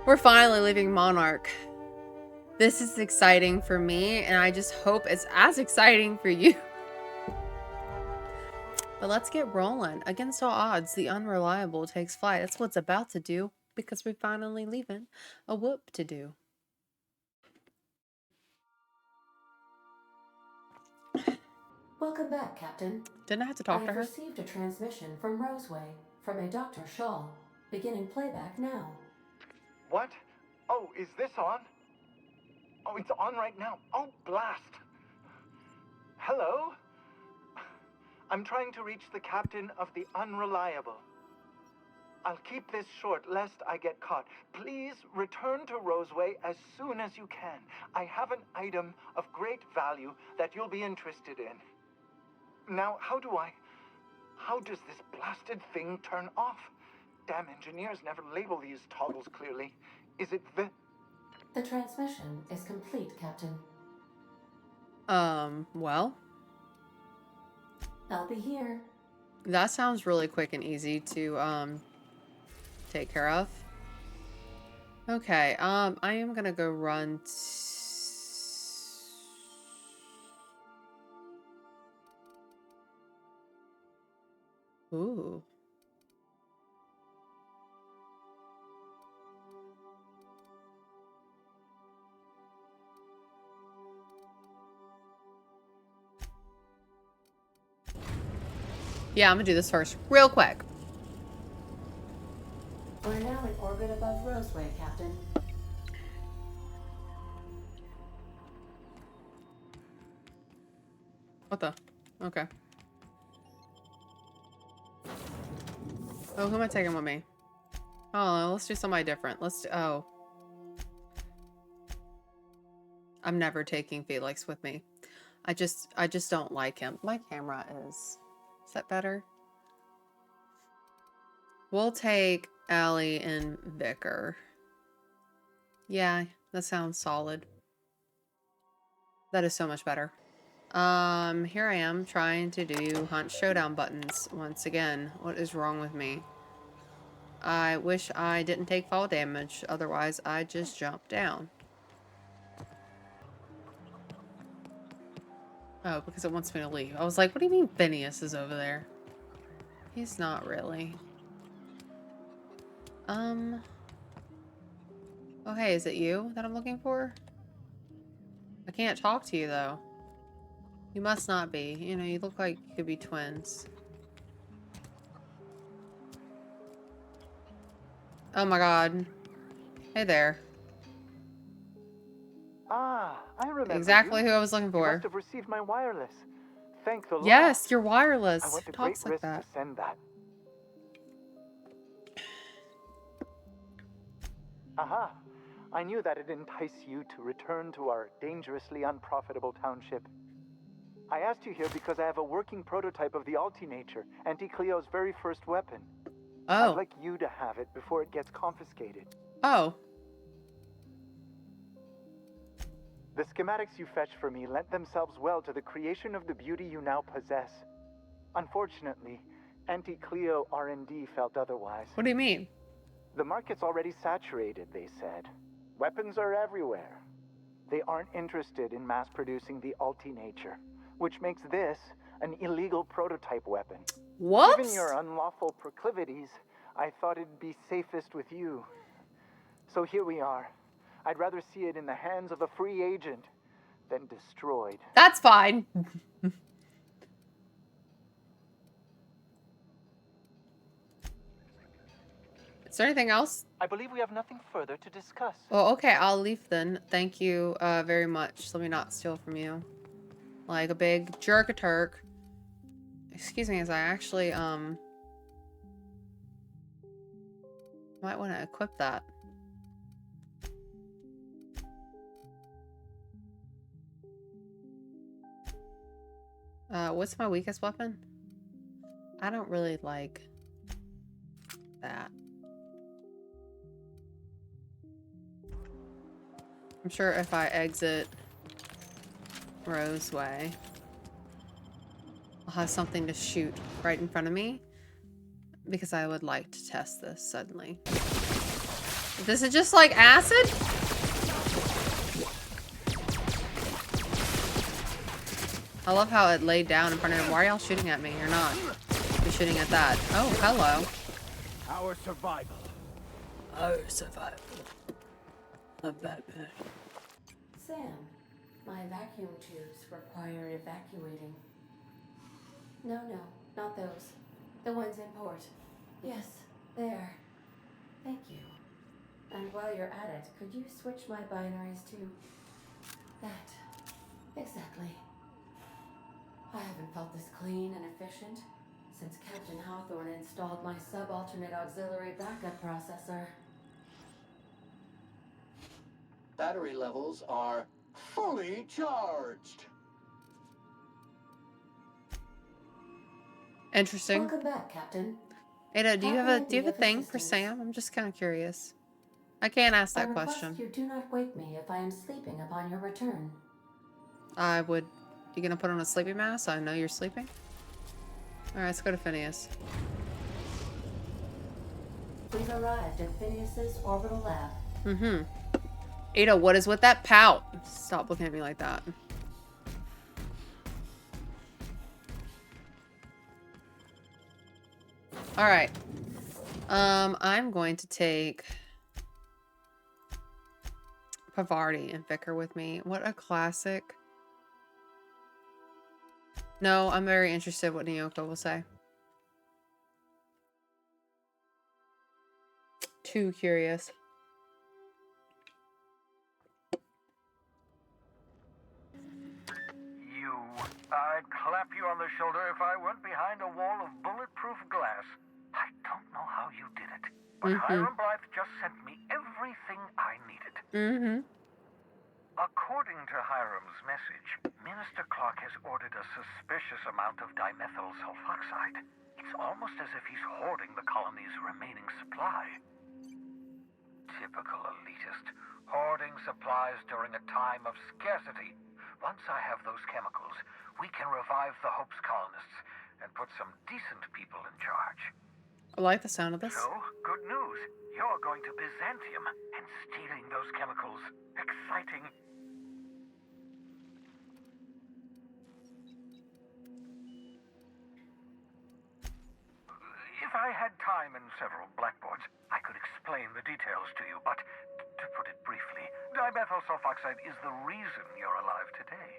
We're finally leaving Monarch. This is exciting for me, and I just hope it's as exciting for you. But let's get rolling. Against all odds, the unreliable takes flight. That's what's about to do, because we're finally leaving a whoop to do. Welcome back, Captain. Didn't I have to talk to her? I have received a transmission from Roseway, from a Dr. Shaw. Beginning playback now. What? Oh, is this on? Oh, it's on right now. Oh, blast. Hello? I'm trying to reach the captain of the Unreliable. I'll keep this short, lest I get caught. Please return to Roseway as soon as you can. I have an item of great value that you'll be interested in. Now, how does this blasted thing turn off? Damn engineers never label these toggles clearly. Is it the... The transmission is complete, Captain. Well, I'll be here. that sounds really quick and easy to, take care of. Okay, I am gonna go run Ooh. Yeah, I'm gonna do this first, real quick. We're now in orbit above Roseway, Captain. What the? Okay. Oh, who am I taking with me? Oh, let's do somebody different. Oh. I'm never taking Felix with me. I just don't like him. My camera is that better? We'll take Allie and Vicar. Yeah, that sounds solid. That is so much better. Here I am trying to do Hunt Showdown buttons once again. What is wrong with me? I wish I didn't take fall damage, otherwise I'd just jump down. Oh, because it wants me to leave. I was like, what do you mean Phineas is over there? He's not really. Oh hey, is it you that I'm looking for? I can't talk to you though. You must not be. You know, you look like you could be twins. Oh my god. Hey there. Ah, I remember Exactly you. who I was looking You for. must have received my wireless. Thank the Lord. Yes, you're wireless. I went to Talks great like risk that. to send that. Aha. I knew that'd entice you to return to our dangerously unprofitable township. I asked you here because I have a working prototype of the Altinature, Auntie Cleo's very first weapon. Oh. I'd like you to have it before it gets confiscated. Oh. The schematics you fetched for me lent themselves well to the creation of the beauty you now possess. Unfortunately, Auntie Cleo R&D felt otherwise. What do you mean? The market's already saturated, they said. Weapons are everywhere. They aren't interested in mass-producing the Altinature, which makes this an illegal prototype weapon. What? Given your unlawful proclivities, I thought it'd be safest with you. So here we are. I'd rather see it in the hands of a free agent than destroyed. That's fine. Is there anything else? I believe we have nothing further to discuss. Well, okay, I'll leave then. Thank you very much. Let me not steal from you. Like a big jerk-a-turk. Excuse me, as I actually, might want to equip that. What's my weakest weapon? I don't really like that. I'm sure if I exit Roseway, I'll have something to shoot right in front of me because I would like to test this suddenly. This is just like acid? I love how it laid down in front of him. Why are y'all shooting at me? You're not. You're shooting at that. Oh, hello. Our survival. Our survival. Of Batman. Sam, my vacuum tubes require evacuating. No, not those. The ones in port. Yes, there. Thank you. And while you're at it, could you switch my binaries to that? Exactly. I haven't felt this clean and efficient since Captain Hawthorne installed my subalternate auxiliary backup processor. Battery levels are fully charged. Interesting. Welcome back, Captain. Ada, do you have a thing for assistance. Sam? I'm just kind of curious. I can't ask that I request question. you do not wake me if I am sleeping upon your return. I would. You gonna put on a sleeping mask so I know you're sleeping? All right, let's go to Phineas. We've arrived at Phineas's orbital lab. Mm-hmm. Ada, what is with that pout? Stop looking at me like that. All right. I'm going to take Parvati and Vicar with me. What a classic. No, I'm very interested what Nyoko will say. Too curious. I'd clap you on the shoulder if I weren't behind a wall of bulletproof glass. I don't know how you did it, but Hiram Blythe just sent me everything I needed. According to Hiram's message, Minister Clark has ordered a suspicious amount of dimethyl sulfoxide. It's almost as if he's hoarding the colony's remaining supply. Typical elitist, hoarding supplies during a time of scarcity. Once I have those chemicals, we can revive the Hope's colonists and put some decent people in charge. I like the sound of this. So, good news. You're going to Byzantium and stealing those chemicals. Exciting. If I had time and several blackboards, I could explain the details to you, but to put it briefly, dimethyl sulfoxide is the reason you're alive today.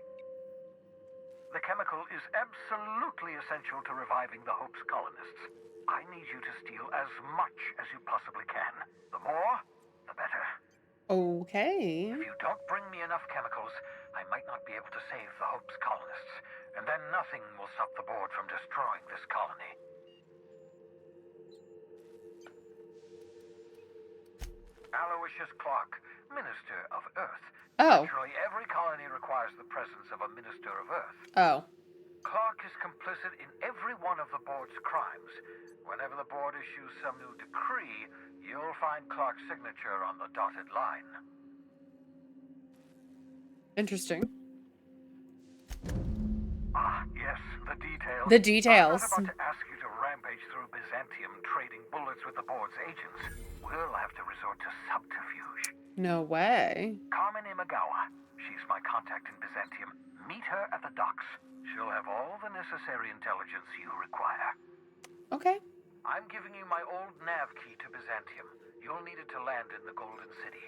The chemical is absolutely essential to reviving the Hope's colonists. I need you to steal as much as you possibly can. The more, the better. Okay. If you don't bring me enough chemicals, I might not be able to save the Hope's colonists, and then nothing will stop the board from destroying this colony. Aloysius Clark, Minister of Earth. Oh. Naturally, every colony requires the presence of a Minister of Earth. Oh. Clark is complicit in every one of the board's crimes. Whenever the board issues some new decree, you'll find Clark's signature on the dotted line. Interesting. Ah, yes, the details. The details. I'm not about to ask you to rampage through Byzantium trading bullets with the board's agents. We'll have to resort to subterfuge. No way. Carmen Imagawa. She's my contact in Byzantium. Meet her at the docks. She'll have all the necessary intelligence you require. Okay. I'm giving you my old nav key to Byzantium. You'll need it to land in the Golden City.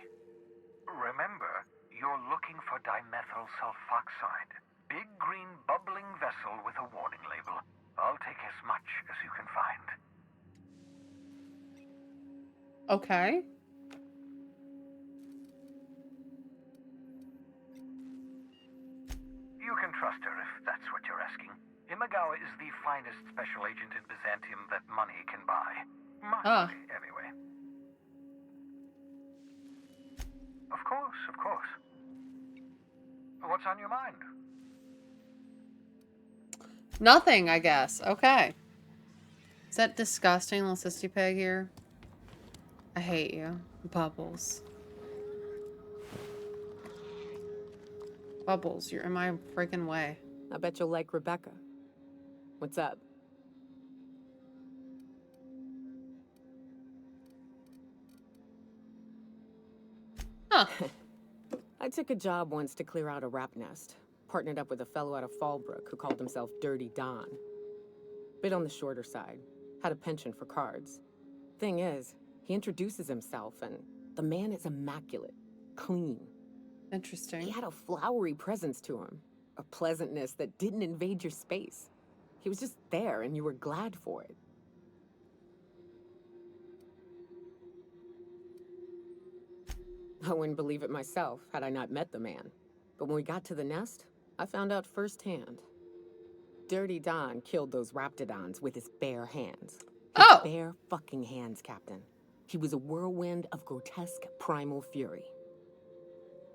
Remember, you're looking for dimethyl sulfoxide. Big green bubbling vessel with a warning label. I'll take as much as you can find. Okay. You can trust her if that's what you're asking. Imagawa is the finest special agent in Byzantium that money can buy. Mostly, anyway. Of course, of course. What's on your mind? Nothing, I guess. Okay. Is that disgusting little sissy pig here? I hate you. Bubbles. Bubbles, you're in my freaking way. I bet you'll like Rebecca. What's up? Huh. I took a job once to clear out a rap nest. Partnered up with a fellow out of Fallbrook who called himself Dirty Don. Bit on the shorter side. Had a penchant for cards. Thing is, he introduces himself and the man is immaculate. Clean. Interesting. He had a flowery presence to him. A pleasantness that didn't invade your space. He was just there and you were glad for it. I wouldn't believe it myself had I not met the man. But when we got to the nest, I found out firsthand. Dirty Don killed those raptidons with his bare hands. His Oh! bare fucking hands, Captain. He was a whirlwind of grotesque primal fury.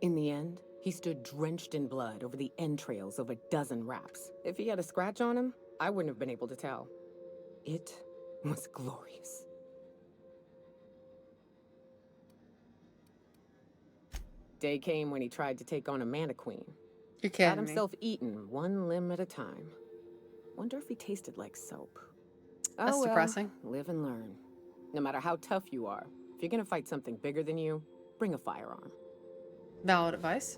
In the end, he stood drenched in blood over the entrails of a dozen raps. If he had a scratch on him, I wouldn't have been able to tell. It was glorious. Day came when he tried to take on a mannequin. You're Got kidding me. himself eaten one limb at a time. Wonder if he tasted like soap. That's depressing. Live and learn. No matter how tough you are, if you're gonna fight something bigger than you, bring a firearm. Valid advice.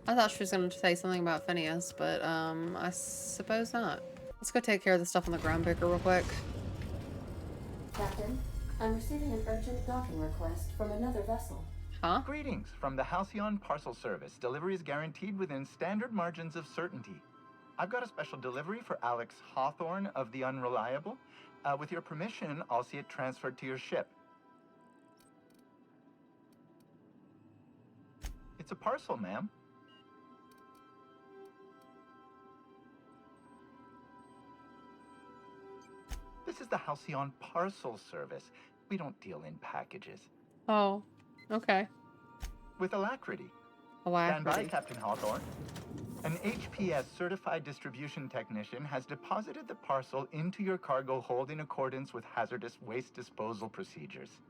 I thought she was going to say something about Phineas, but I suppose not. Let's go take care of the stuff on the ground picker real quick. Captain, I'm receiving an urgent docking request from another vessel. Huh? Greetings from the Halcyon Parcel Service. Delivery is guaranteed within standard margins of certainty. I've got a special delivery for Alex Hawthorne of the Unreliable. With your permission, I'll see it transferred to your ship. It's a parcel, ma'am. This is the Halcyon Parcel Service. We don't deal in packages. Oh, okay. With alacrity. Stand by, Alacrity. Captain Hawthorne. An HPS certified distribution technician has deposited the parcel into your cargo hold in accordance with hazardous waste disposal procedures.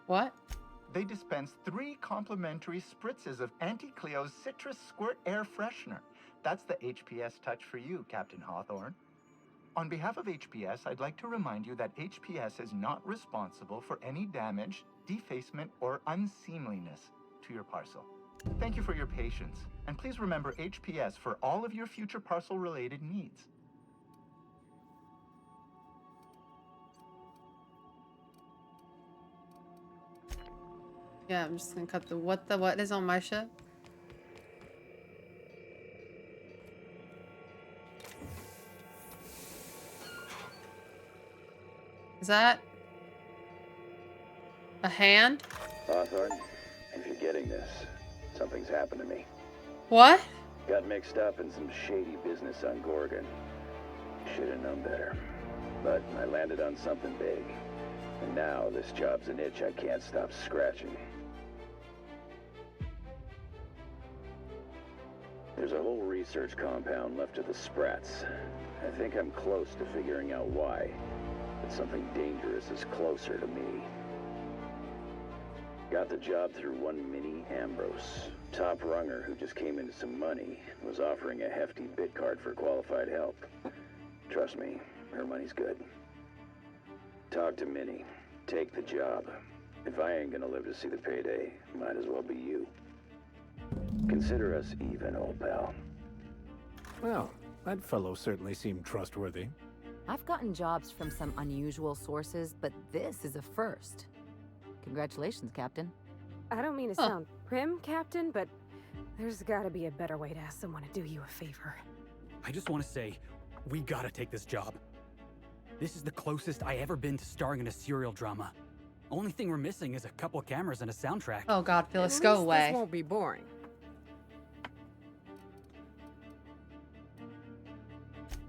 What? They dispense 3 complimentary spritzes of Anti-Cleo's Citrus Squirt Air Freshener. That's the HPS touch for you, Captain Hawthorne. On behalf of HPS, I'd like to remind you that HPS is not responsible for any damage, defacement, or unseemliness to your parcel. Thank you for your patience, and please remember HPS for all of your future parcel-related needs. Yeah, I'm just gonna cut the what is on my ship. Is that a hand? Hawthorne, if you're getting this, something's happened to me. What? Got mixed up in some shady business on Gorgon. Should have known better. But I landed on something big. And now this job's an itch I can't stop scratching. There's a whole research compound left of the Sprats. I think I'm close to figuring out why. But something dangerous is closer to me. Got the job through one Minnie Ambrose. Top runger who just came into some money, was offering a hefty bid card for qualified help. Trust me, her money's good. Talk to Minnie. Take the job. If I ain't gonna live to see the payday, might as well be you. Consider us even, old pal. Well, that fellow certainly seemed trustworthy. I've gotten jobs from some unusual sources, but this is a first. Congratulations, Captain. I don't mean to sound prim, Captain, but there's gotta be a better way to ask someone to do you a favor. I just want to say, we gotta take this job. This is the closest I ever been to starring in a serial drama. Only thing we're missing is a couple cameras and a soundtrack. Oh God, Felix, At go least away. This won't be boring.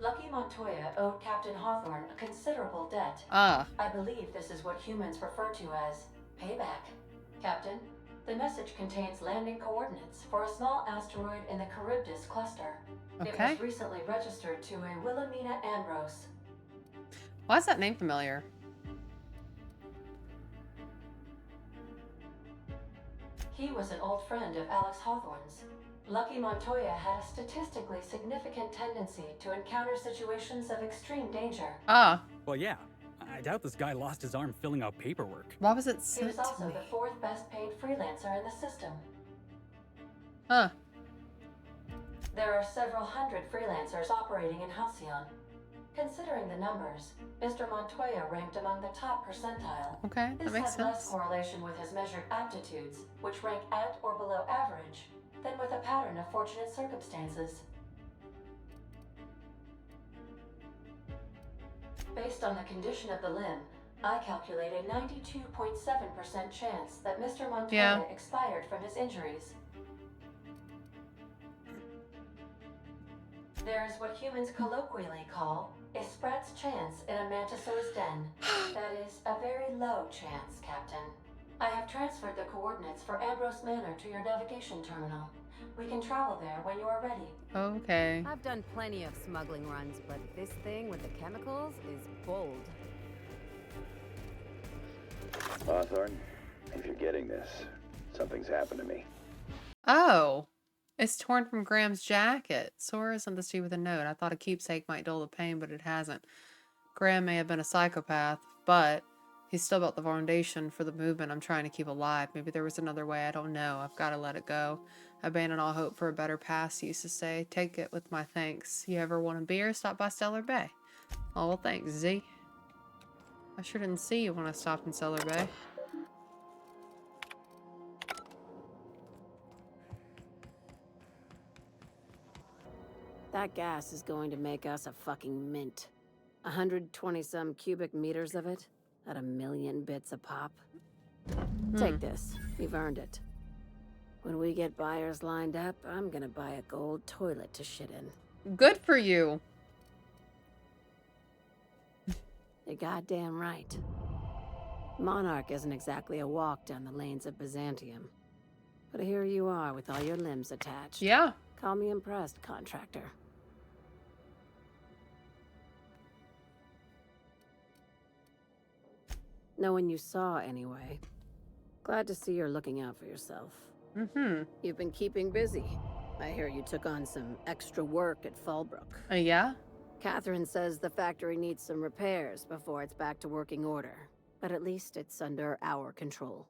Lucky Montoya owed Captain Hawthorne a considerable debt. Ah. I believe this is what humans refer to as payback. Captain, the message contains landing coordinates for a small asteroid in the Charybdis cluster. It Okay. was recently registered to a Wilhelmina Ambrose. Why is that name familiar? He was an old friend of Alex Hawthorne's. Lucky Montoya had a statistically significant tendency to encounter situations of extreme danger. Ah. Well, yeah. I doubt this guy lost his arm filling out paperwork. Why was it He sent was to also me? the 4th best paid freelancer in the system. Huh. There are several hundred freelancers operating in Halcyon. Considering the numbers, Mr. Montoya ranked among the top percentile. Okay, that This makes has less sense. correlation with his measured aptitudes, which rank at or below average, than with a pattern of fortunate circumstances. Based on the condition of the limb, I calculate a 92.7% chance that Mr. Montoya expired from his injuries. There is what humans colloquially call a sprat's chance in a mantisaur's den. That is a very low chance, Captain. I have transferred the coordinates for Ambrose Manor to your navigation terminal. We can travel there when you are ready. Okay. I've done plenty of smuggling runs, but this thing with the chemicals is bold. Hawthorne, if you're getting this, something's happened to me. Oh. It's torn from Graham's jacket. Sora sent this to you with a note. I thought a keepsake might dull the pain, but it hasn't. Graham may have been a psychopath, but he's still built the foundation for the movement I'm trying to keep alive. Maybe there was another way. I don't know. I've got to let it go. Abandon all hope for a better past, he used to say. Take it with my thanks. You ever want a beer? Stop by Stellar Bay. Oh, well, thanks, Z. I sure didn't see you when I stopped in Stellar Bay. That gas is going to make us a fucking mint. 120-some cubic meters of it, at 1,000,000 bits a pop. Take this. You've earned it. When we get buyers lined up, I'm gonna buy a gold toilet to shit in. Good for you. You're goddamn right. Monarch isn't exactly a walk down the lanes of Byzantium. But here you are with all your limbs attached. Yeah. Call me impressed, contractor. No one you saw, anyway. Glad to see you're looking out for yourself. Mm-hmm. You've been keeping busy. I hear you took on some extra work at Fallbrook. Yeah? Catherine says the factory needs some repairs before it's back to working order. But at least it's under our control.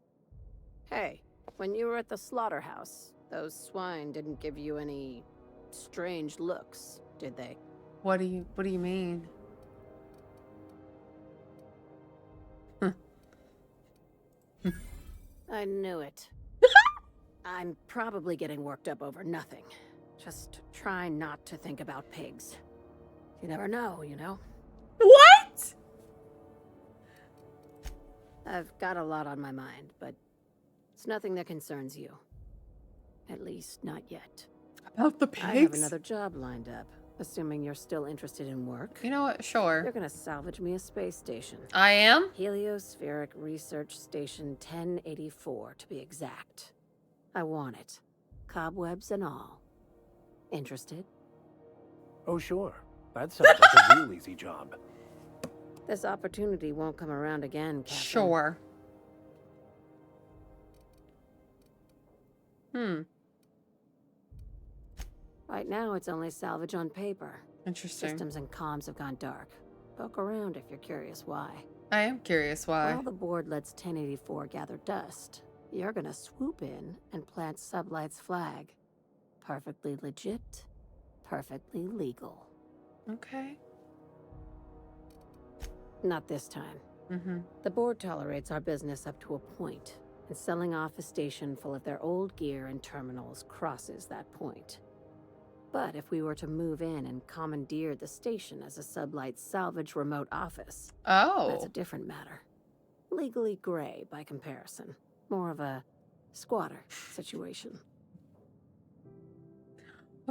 Hey, when you were at the slaughterhouse, those swine didn't give you any strange looks, did they? What do you mean? I knew it. I'm probably getting worked up over nothing. Just try not to think about pigs. You never know, you know? What? I've got a lot on my mind, but it's nothing that concerns you. At least, not yet. About the pigs? I have another job lined up, assuming you're still interested in work. You know what? Sure. You're gonna salvage me a space station. I am? Heliospheric Research Station 1084, to be exact. I want it. Cobwebs and all. Interested? Oh, sure. That sounds like a real easy job. This opportunity won't come around again, Captain. Sure. Right now, it's only salvage on paper. Interesting. Systems and comms have gone dark. Poke around if you're curious why. I am curious why. While the board lets 1084 gather dust, you're gonna swoop in and plant SubLight's flag. Perfectly legit, perfectly legal. Okay. Not this time. Mm-hmm. The board tolerates our business up to a point, and selling off a station full of their old gear and terminals crosses that point. But if we were to move in and commandeer the station as a SubLight salvage remote office, that's a different matter. Legally gray by comparison. More of a squatter situation.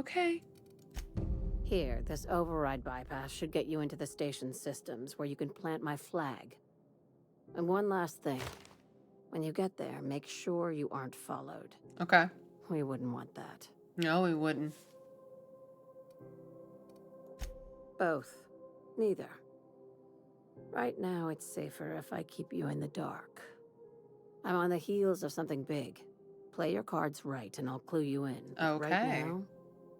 Okay. Here, this override bypass should get you into the station's systems where you can plant my flag. And one last thing. When you get there, make sure you aren't followed. Okay. We wouldn't want that. No, we wouldn't. Both. Neither. Right now, it's safer if I keep you in the dark. I'm on the heels of something big. Play your cards right and I'll clue you in. But right Okay. now,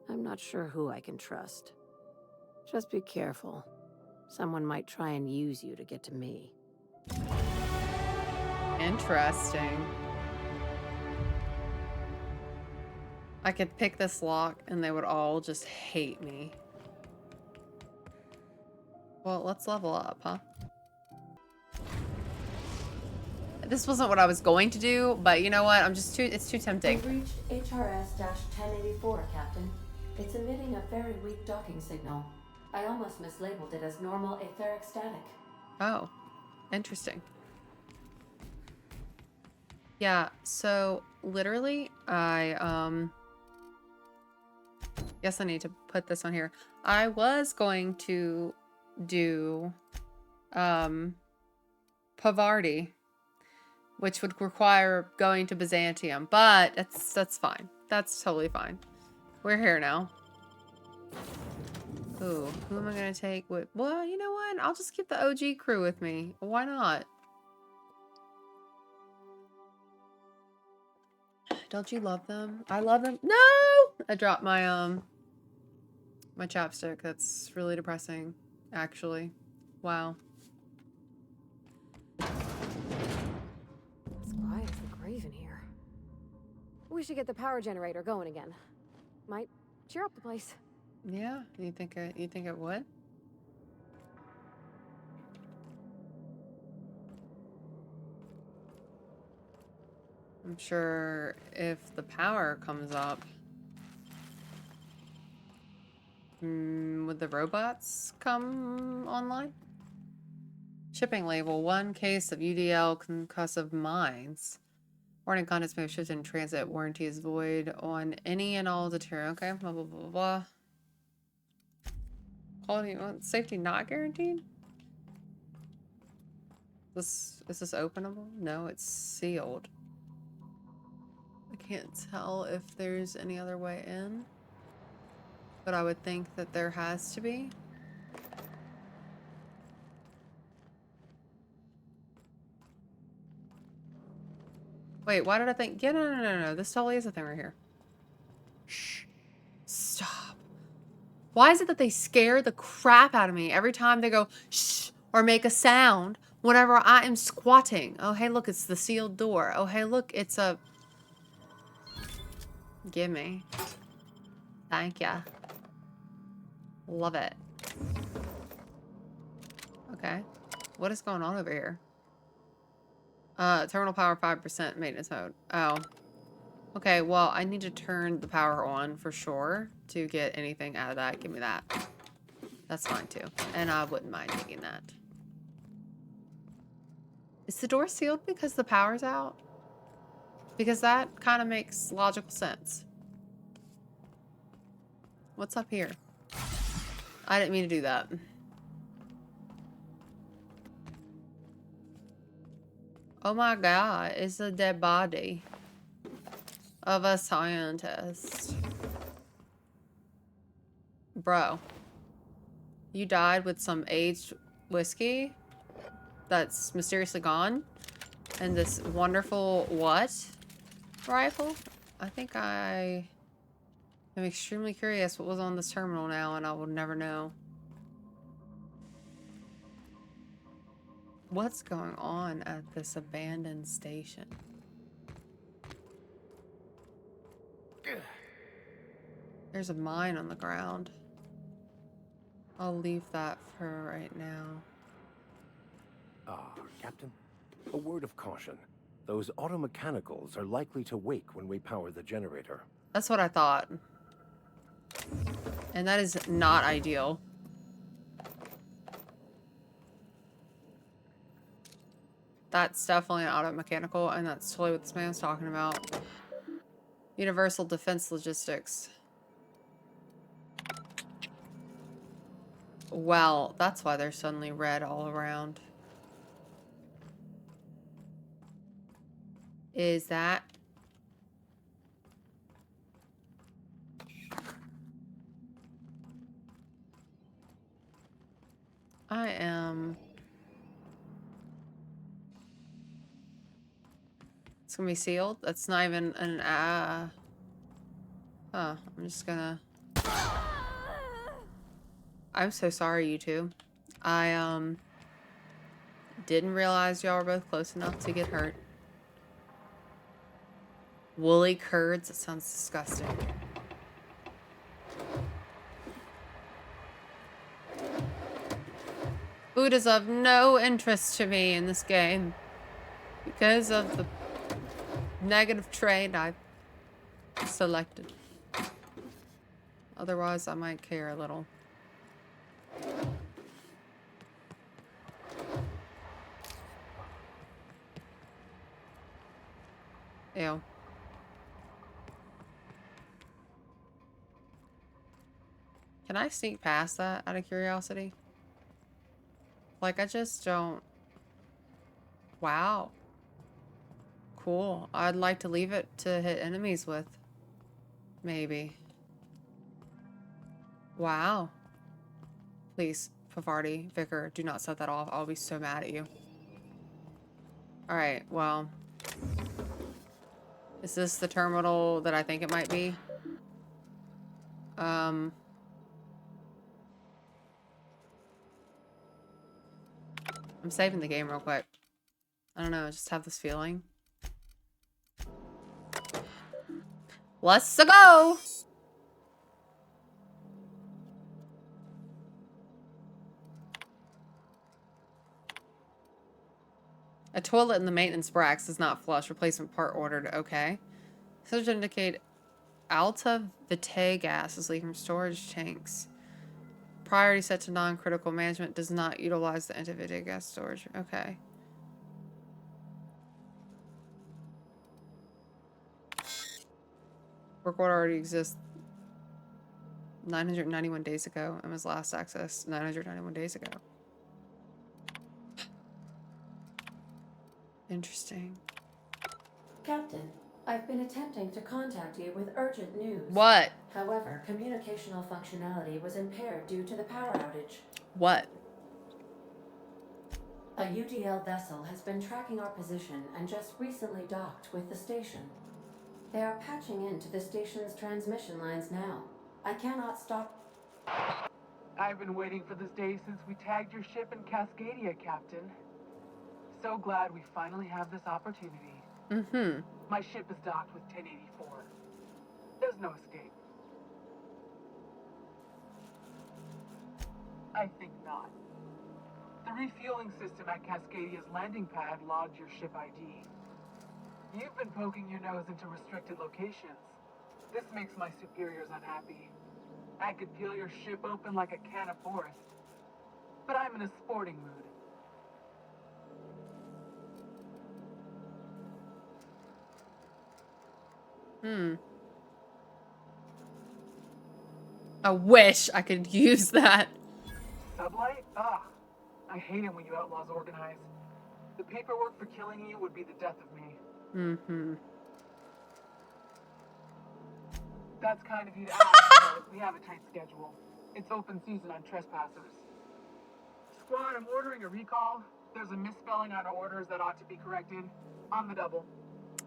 I'm not sure who I can trust. Just be careful. Someone might try and use you to get to me. Interesting. I could pick this lock and they would all just hate me. Well, let's level up, huh? This wasn't what I was going to do, but you know what? It's too tempting. We've reached HRS-1084, Captain. It's emitting a very weak docking signal. I almost mislabeled it as normal etheric static. Oh, interesting. Yeah, so literally I guess I need to put this on here. I was going to do Parvati, which would require going to Byzantium, but that's fine. That's totally fine. We're here now. Ooh, who am I gonna take with? Well, you know what? I'll just keep the OG crew with me. Why not? Don't you love them? I love them. No! I dropped my my chapstick. That's really depressing, actually. Wow. It's quiet as the grave in here. We should get the power generator going again. Might cheer up the place. Yeah, you think it would? I'm sure if the power comes up, would the robots come online? Shipping label: 1 case of UDL concussive mines. Warning: contents may have shifted in transit. Warranty is void on any and all material. Okay, blah blah blah blah. Quality, safety not guaranteed. Is this openable? No, it's sealed. I can't tell if there's any other way in, but I would think that there has to be. Wait, why did I think? Yeah, no. This totally is a thing right here. Shh. Stop. Why is it that they scare the crap out of me every time they go shh or make a sound whenever I am squatting? Oh, hey, look, it's the sealed door. Oh, hey, look, it's a... Gimme. Thank ya. Love it. Okay. What is going on over here? Terminal power 5% maintenance mode. Oh. Okay, well, I need to turn the power on for sure to get anything out of that. Give me that. That's fine too. And I wouldn't mind taking that. Is the door sealed because the power's out? Because that kind of makes logical sense. What's up here? I didn't mean to do that. Oh my god, it's a dead body of a scientist. Bro, you died with some aged whiskey that's mysteriously gone, and this wonderful what rifle? I think I am extremely curious what was on this terminal now, and I will never know. What's going on at this abandoned station? There's a mine on the ground. I'll leave that for right now. Captain, a word of caution. Those automechanicals are likely to wake when we power the generator. That's what I thought. And that is not ideal. That's definitely an auto-mechanical, and that's totally what this man's talking about. Universal Defense Logistics. Well, that's why they're suddenly red all around. Is that... I am... It's gonna be sealed? That's not even an, Huh, I'm just gonna... I'm so sorry, you two. I, didn't realize y'all were both close enough to get hurt. Woolly curds? That sounds disgusting. Food is of no interest to me in this game because of the negative trade I've selected. Otherwise, I might care a little. Ew. Can I sneak past that out of curiosity? Like, I just don't... Wow. Cool. I'd like to leave it to hit enemies with. Maybe. Wow. Please, Parvati, Vicar, do not set that off. I'll be so mad at you. Alright, well... Is this the terminal that I think it might be? I'm saving the game real quick. I don't know, I just have this feeling. Let's go! A toilet in the maintenance racks does not flush. Replacement part ordered. Okay. So to indicate Alta Vitae gas is leaking from storage tanks. Priority set to non-critical. Management does not utilize the Alta Vitae gas storage. Okay. Work order already exists 991 days ago and was last accessed 991 days ago. Interesting. Captain, I've been attempting to contact you with urgent news. What? However, communicational functionality was impaired due to the power outage. What? A UDL vessel has been tracking our position and just recently docked with the station. They are patching into the station's transmission lines now. I cannot stop. I've been waiting for this day since we tagged your ship in Cascadia, Captain. So glad we finally have this opportunity. Mm-hmm. My ship is docked with 1084. There's no escape. I think not. The refueling system at Cascadia's landing pad logged your ship ID. You've been poking your nose into restricted locations. This makes my superiors unhappy. I could peel your ship open like a can of forest. But I'm in a sporting mood. I wish I could use that. SubLight? Ah, I hate it when you outlaws organize. The paperwork for killing you would be the death of me. Mm-hmm. That's kind of you to ask, but we have a tight schedule. It's open season on trespassers. Squad, I'm ordering a recall. There's a misspelling on our orders that ought to be corrected. On the double.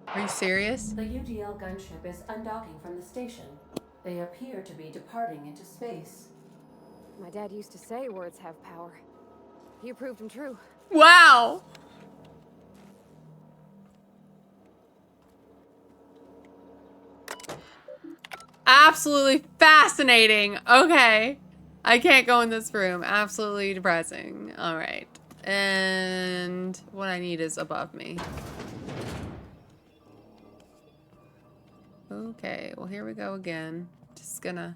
Are you serious? The UDL gunship is undocking from the station. They appear to be departing into space. My dad used to say words have power. You proved them true. Wow! Absolutely fascinating. Okay. I can't go in this room. Absolutely depressing. Alright. And what I need is above me. Okay, well here we go again. Just gonna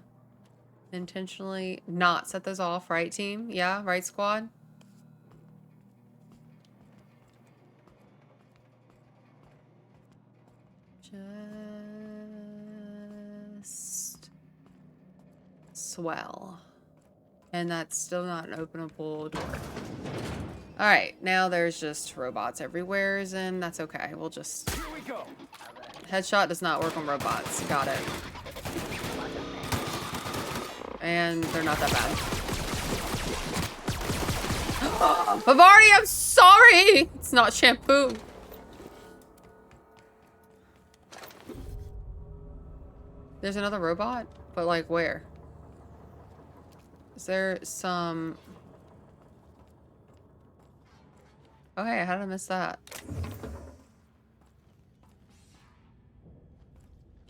intentionally not set those off, right team? Yeah, right squad? Just swell. And that's still not an openable door. Alright, now there's just robots everywhere, and that's okay. We'll just... Here we go. Headshot does not work on robots. Got it. And they're not that bad. Parvati, I'm sorry! It's not shampoo. There's another robot? But like where? Is there some... Okay, how did I miss that?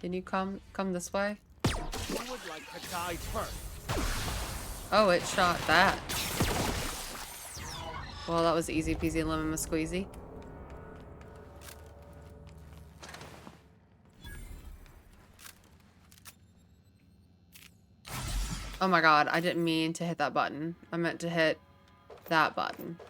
Can you come this way? Who would like to die first? Oh, it shot that. Well, that was easy peasy lemon squeezy. Oh my god, I didn't mean to hit that button. I meant to hit that button.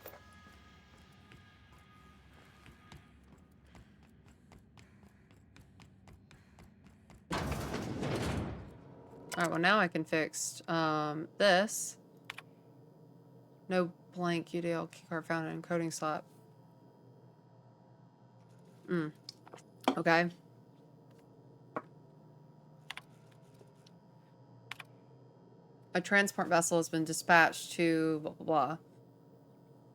Alright, well now I can fix this. No blank UDL keycard found in encoding slot. Okay. A transport vessel has been dispatched to blah blah blah.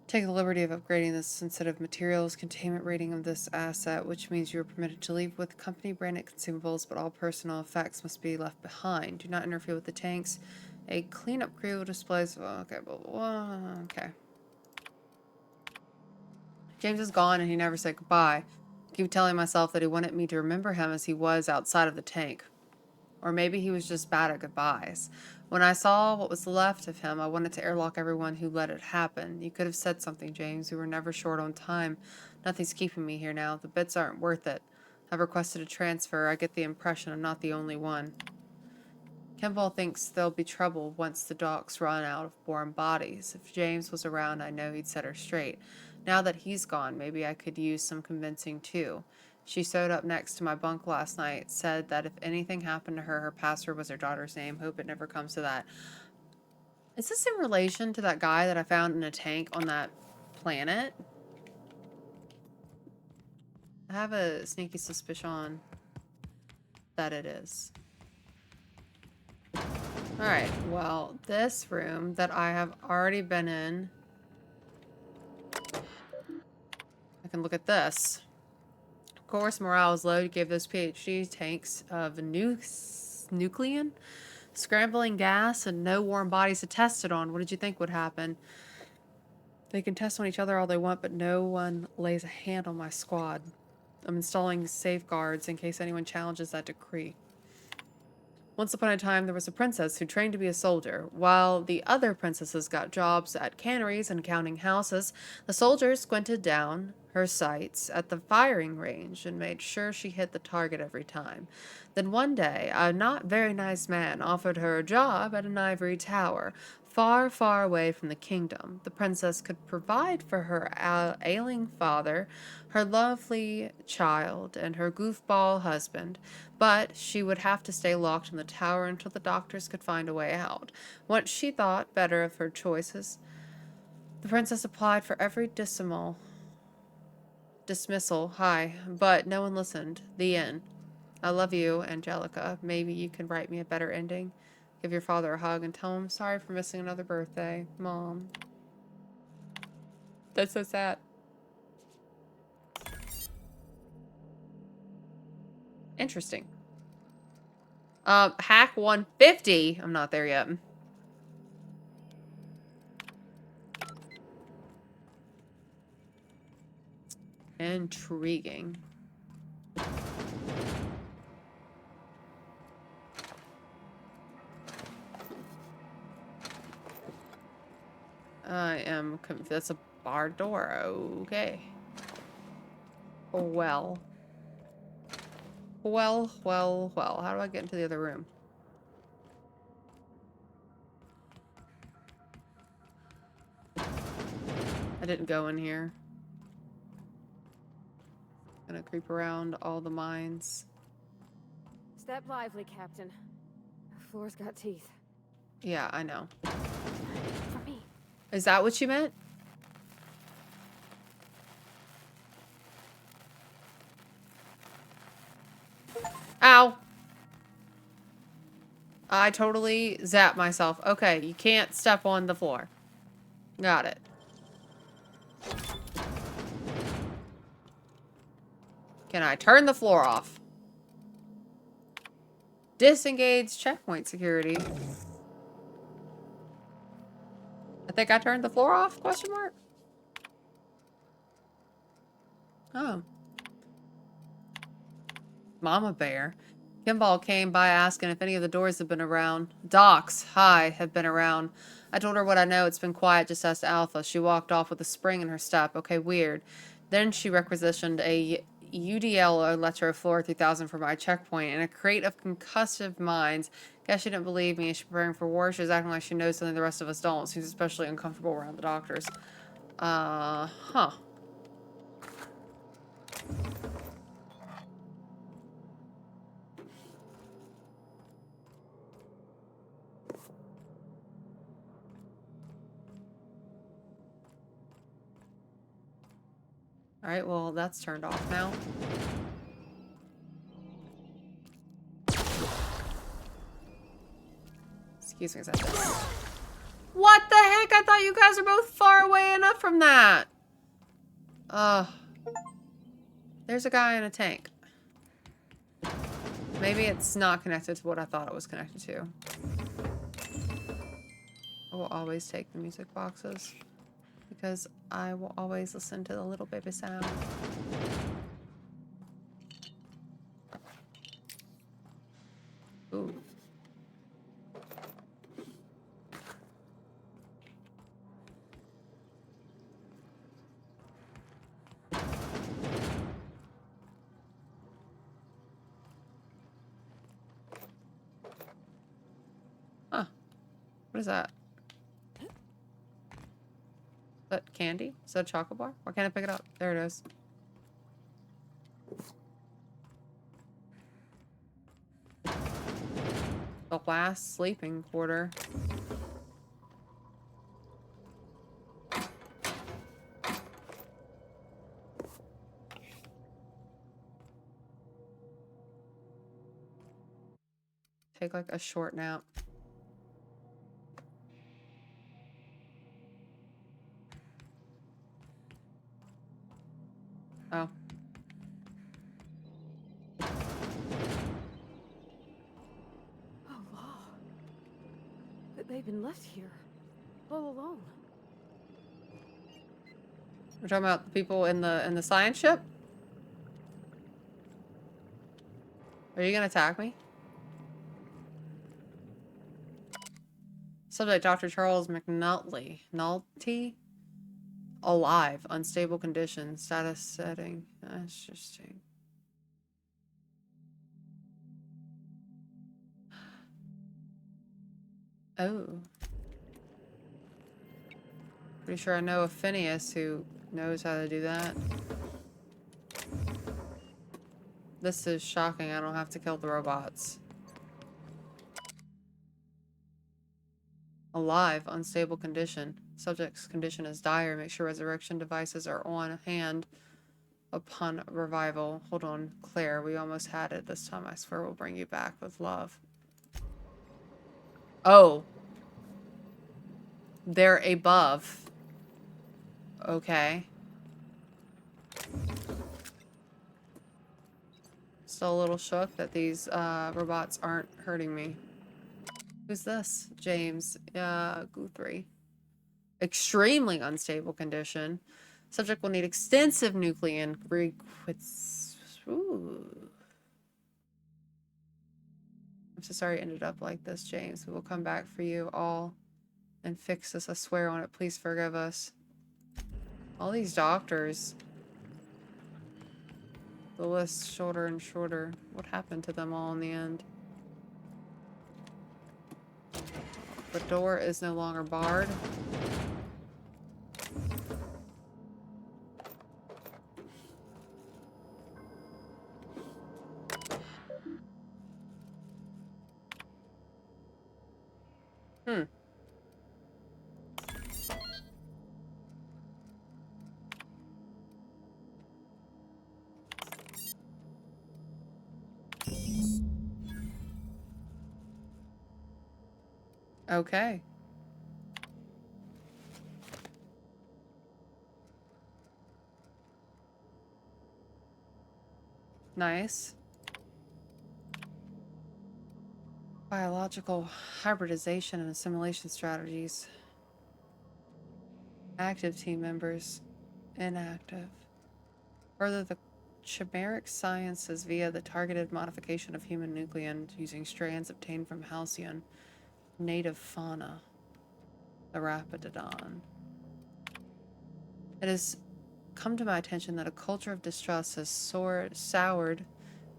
Take the liberty of upgrading the sensitive materials containment rating of this asset, which means you are permitted to leave with company branded consumables, but all personal effects must be left behind. Do not interfere with the tanks. A cleanup crew displays. Okay, blah, blah, blah. Okay. James is gone and he never said goodbye. I keep telling myself that he wanted me to remember him as he was outside of the tank. Or maybe he was just bad at goodbyes. When I saw what was left of him, I wanted to airlock everyone who let it happen. You could have said something, James. We were never short on time. Nothing's keeping me here now. The bits aren't worth it. I've requested a transfer. I get the impression I'm not the only one. Kimball thinks there'll be trouble once the docks run out of foreign bodies. If James was around, I know he'd set her straight. Now that he's gone, maybe I could use some convincing too. She sewed up next to my bunk last night, said that if anything happened to her, her password was her daughter's name. Hope it never comes to that. Is this in relation to that guy that I found in a tank on that planet? I have a sneaky suspicion that it is. Alright, well, this room that I have already been in, I can look at this. Of course, morale is low. You gave those PhD tanks of nuclean, scrambling gas, and no warm bodies to test it on. What did you think would happen? They can test on each other all they want, but no one lays a hand on my squad. I'm installing safeguards in case anyone challenges that decree. Once upon a time, there was a princess who trained to be a soldier. While the other princesses got jobs at canneries and counting houses, the soldiers squinted down her sights at the firing range and made sure she hit the target every time. Then one day, a not very nice man offered her a job at an ivory tower, far, far away from the kingdom. The princess could provide for her ailing father, her lovely child, and her goofball husband, but she would have to stay locked in the tower until the doctors could find a way out. Once she thought better of her choices, the princess applied for every dismissal, but no one listened. The end. I love you, Angelica. Maybe you can write me a better ending. Give your father a hug and tell him sorry for missing another birthday. Mom. That's so sad. Interesting. Hack 150. I'm not there yet. Intriguing. I am that's a barred door. Okay. Well. How do I get into the other room? I didn't go in here. Gonna creep around all the mines. Step lively, Captain. The floor's got teeth. Yeah, I know. For me. Is that what you meant? Ow! I totally zapped myself. Okay, you can't step on the floor. Got it. Can I turn the floor off? Disengage checkpoint security. I think I turned the floor off? Question mark? Oh. Mama bear. Kimball came by asking if any of the doors have been around. Docs, hi, have been around. I told her what I know. It's been quiet, just asked Alpha. She walked off with a spring in her step. Okay, weird. Then she requisitioned a UDL Electro Floor 3000 for my checkpoint and a crate of concussive mines. Guess she didn't believe me. She's preparing for war. She's acting like she knows something the rest of us don't. Seems especially uncomfortable around the doctors. Huh. Alright, well, that's turned off now. Excuse me a second. What the heck? I thought you guys were both far away enough from that. There's a guy in a tank. Maybe it's not connected to what I thought it was connected to. I will always take the music boxes because I will always listen to the little baby sound. Ooh. Huh. What is that? Is that candy? Is that a chocolate bar? Why can't I pick it up? There it is. The last sleeping quarter. Take like a short nap. Oh. Oh, law. But they've been left here. All alone. We're talking about the people in the science ship? Are you gonna attack me? Subject Dr. Charles McNulty. Nulty? Alive. Unstable condition. Status setting. Interesting. Oh. Pretty sure I know a Phineas who knows how to do that. This is shocking. I don't have to kill the robots. Alive. Unstable condition. Subject's condition is dire. Make sure resurrection devices are on hand upon revival. Hold on, Claire. We almost had it this time. I swear we'll bring you back with love. Oh. They're above. Okay. Still a little shook that these robots aren't hurting me. Who's this? James. Guthrie. Extremely unstable condition. Subject will need extensive nuclear requits. Ooh. I'm so sorry it ended up like this, James. We will come back for you all and fix this. I swear on it. Please forgive us. All these doctors. The list shorter and shorter. What happened to them all in the end? The door is no longer barred. Hmm. Okay. Nice. Biological hybridization and assimilation strategies. Active team members. Inactive. Further the chimeric sciences via the targeted modification of human nucleon using strands obtained from halcyon native fauna. The Rapidodon. It has come to my attention that a culture of distrust has soured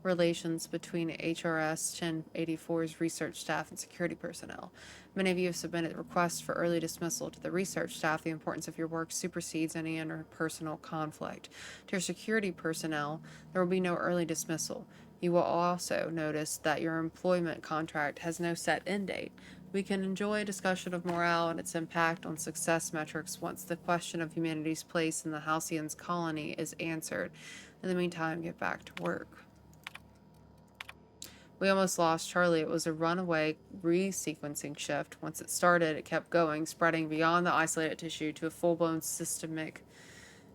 relations between HRS 1084's research staff and security personnel. Many of you have submitted requests for early dismissal to the research staff. The importance of your work supersedes any interpersonal conflict. To your security personnel, there will be no early dismissal. You will also notice that your employment contract has no set end date. We can enjoy a discussion of morale and its impact on success metrics once the question of humanity's place in the Halcyon's colony is answered. In the meantime, get back to work. We almost lost Charlie. It was a runaway resequencing shift. Once it started, it kept going, spreading beyond the isolated tissue to a full-blown systemic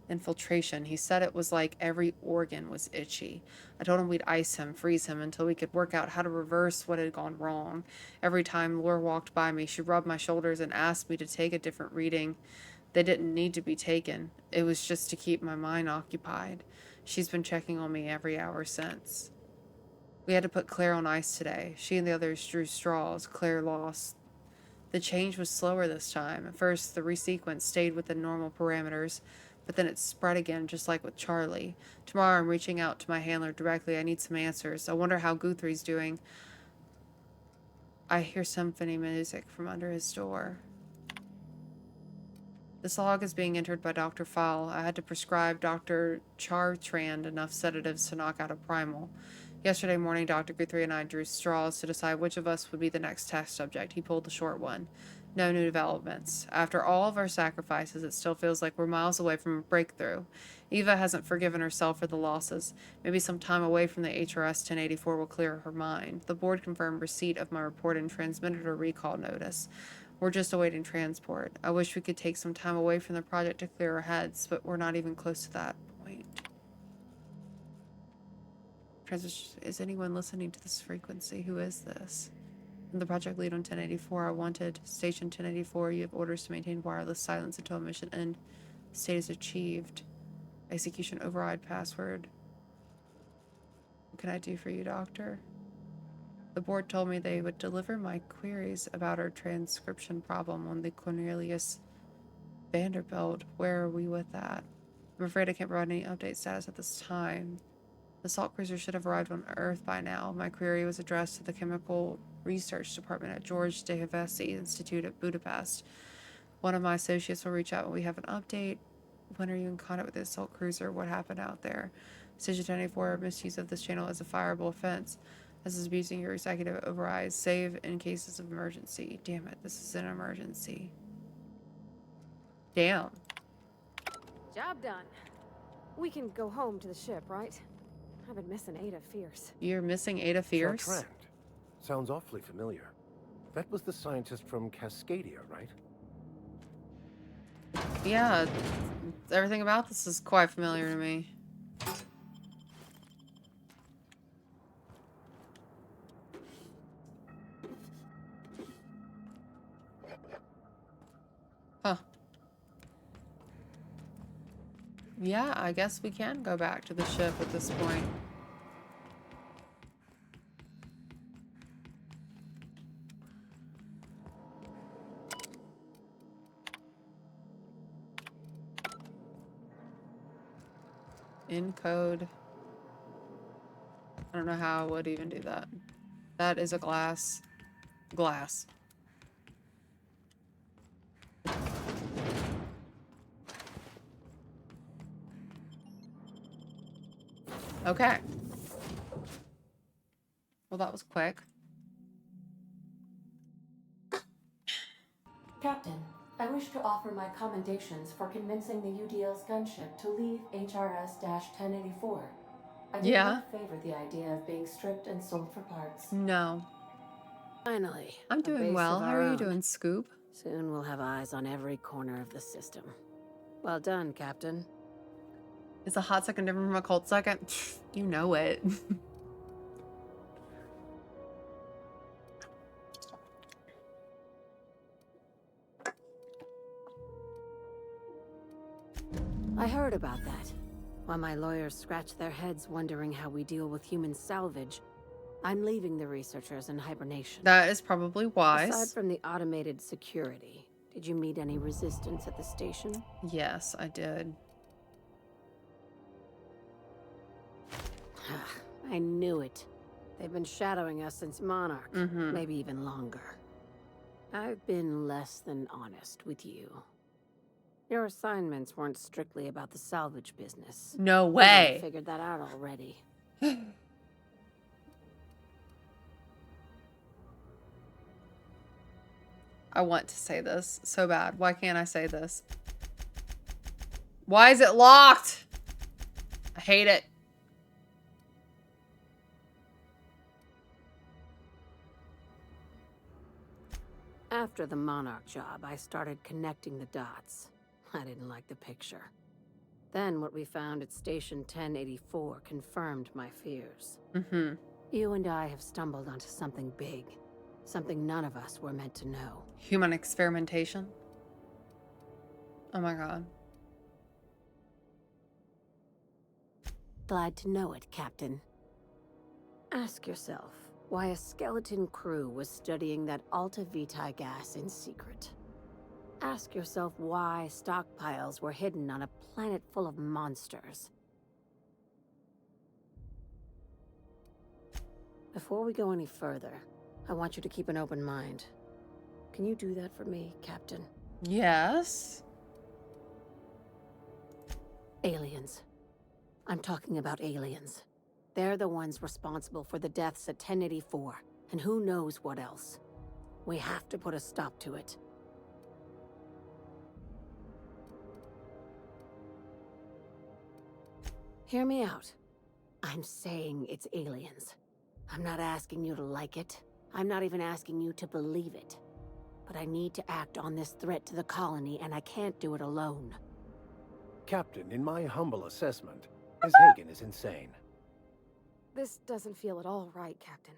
infiltration. He said it was like every organ was itchy. I told him we'd ice him, freeze him, until we could work out how to reverse what had gone wrong. Every time Laura walked by me, she rubbed my shoulders and asked me to take a different reading. They didn't need to be taken. It was just to keep my mind occupied. She's been checking on me every hour since. We had to put Claire on ice today. She and the others drew straws. Claire lost. The change was slower this time. At first, the resequence stayed within normal parameters, but then it spread again, just like with Charlie. Tomorrow, I'm reaching out to my handler directly. I need some answers. I wonder how Guthrie's doing. I hear symphony music from under his door. This log is being entered by Dr. Fowle. I had to prescribe Dr. Chartrand enough sedatives to knock out a primal. Yesterday morning, Dr. Guthrie and I drew straws to decide which of us would be the next test subject. He pulled the short one. No new developments. After all of our sacrifices, it still feels like we're miles away from a breakthrough. Eva hasn't forgiven herself for the losses. Maybe some time away from the HRS 1084 will clear her mind. The board confirmed receipt of my report and transmitted a recall notice. We're just awaiting transport. I wish we could take some time away from the project to clear our heads, but we're not even close to that point. Is anyone listening to this frequency? Who is this? I'm the project lead on 1084. I wanted station 1084. You have orders to maintain wireless silence until mission end. Status achieved. Execution override password. What can I do for you, Doctor? The board told me they would deliver my queries about our transcription problem on the Cornelius Vanderbilt. Where are we with that? I'm afraid I can't provide any update status at this time. The assault cruiser should have arrived on Earth by now. My query was addressed to the Chemical Research Department at George de Havesi Institute at Budapest. One of my associates will reach out when we have an update. When are you in contact with the assault cruiser? What happened out there? Station 94, misuse of this channel is a fireable offense. This is abusing your executive overrides. Save in cases of emergency. Damn it, this is an emergency. Damn. Job done. We can go home to the ship, right? I've been missing Ada fierce. You're missing Ada fierce? Chartrand. Sounds awfully familiar. That was the scientist from Cascadia, right? Yeah, everything about this is quite familiar to me. Huh. Yeah, I guess we can go back to the ship at this point. Encode. I don't know how I would even do that. That is a glass. Glass. Okay. Well, that was quick. Captain, I wish to offer my commendations for convincing the UDL's gunship to leave HRS-1084. I do not favor the idea of being stripped and sold for parts. No. Finally. I'm doing well. How are you doing, Scoop? Soon we'll have eyes on every corner of the system. Well done, Captain. Is a hot second different from a cold second? You know it. I heard about that. While my lawyers scratch their heads wondering how we deal with human salvage, I'm leaving the researchers in hibernation. That is probably wise. Aside from the automated security, did you meet any resistance at the station? Yes, I did. I knew it. They've been shadowing us since Monarch, Mm-hmm. maybe even longer. I've been less than honest with you. Your assignments weren't strictly about the salvage business. No I way. figured that out already. I want to say this so bad. Why can't I say this? Why is it locked? I hate it. After the Monarch job, I started connecting the dots. I didn't like the picture. Then what we found at Station 1084 confirmed my fears. Mm-hmm. You and I have stumbled onto something big. Something none of us were meant to know. Human experimentation? Oh my god. Glad to know it, Captain. Ask yourself why a skeleton crew was studying that Alta Vitae gas in secret. Ask yourself why stockpiles were hidden on a planet full of monsters. Before we go any further, I want you to keep an open mind. Can you do that for me, Captain? Yes. Aliens. I'm talking about aliens. They're the ones responsible for the deaths at 1084, and who knows what else. We have to put a stop to it. Hear me out. I'm saying it's aliens. I'm not asking you to like it. I'm not even asking you to believe it. But I need to act on this threat to the colony, and I can't do it alone. Captain, in my humble assessment, Ms. Hagen is insane. This doesn't feel at all right, Captain.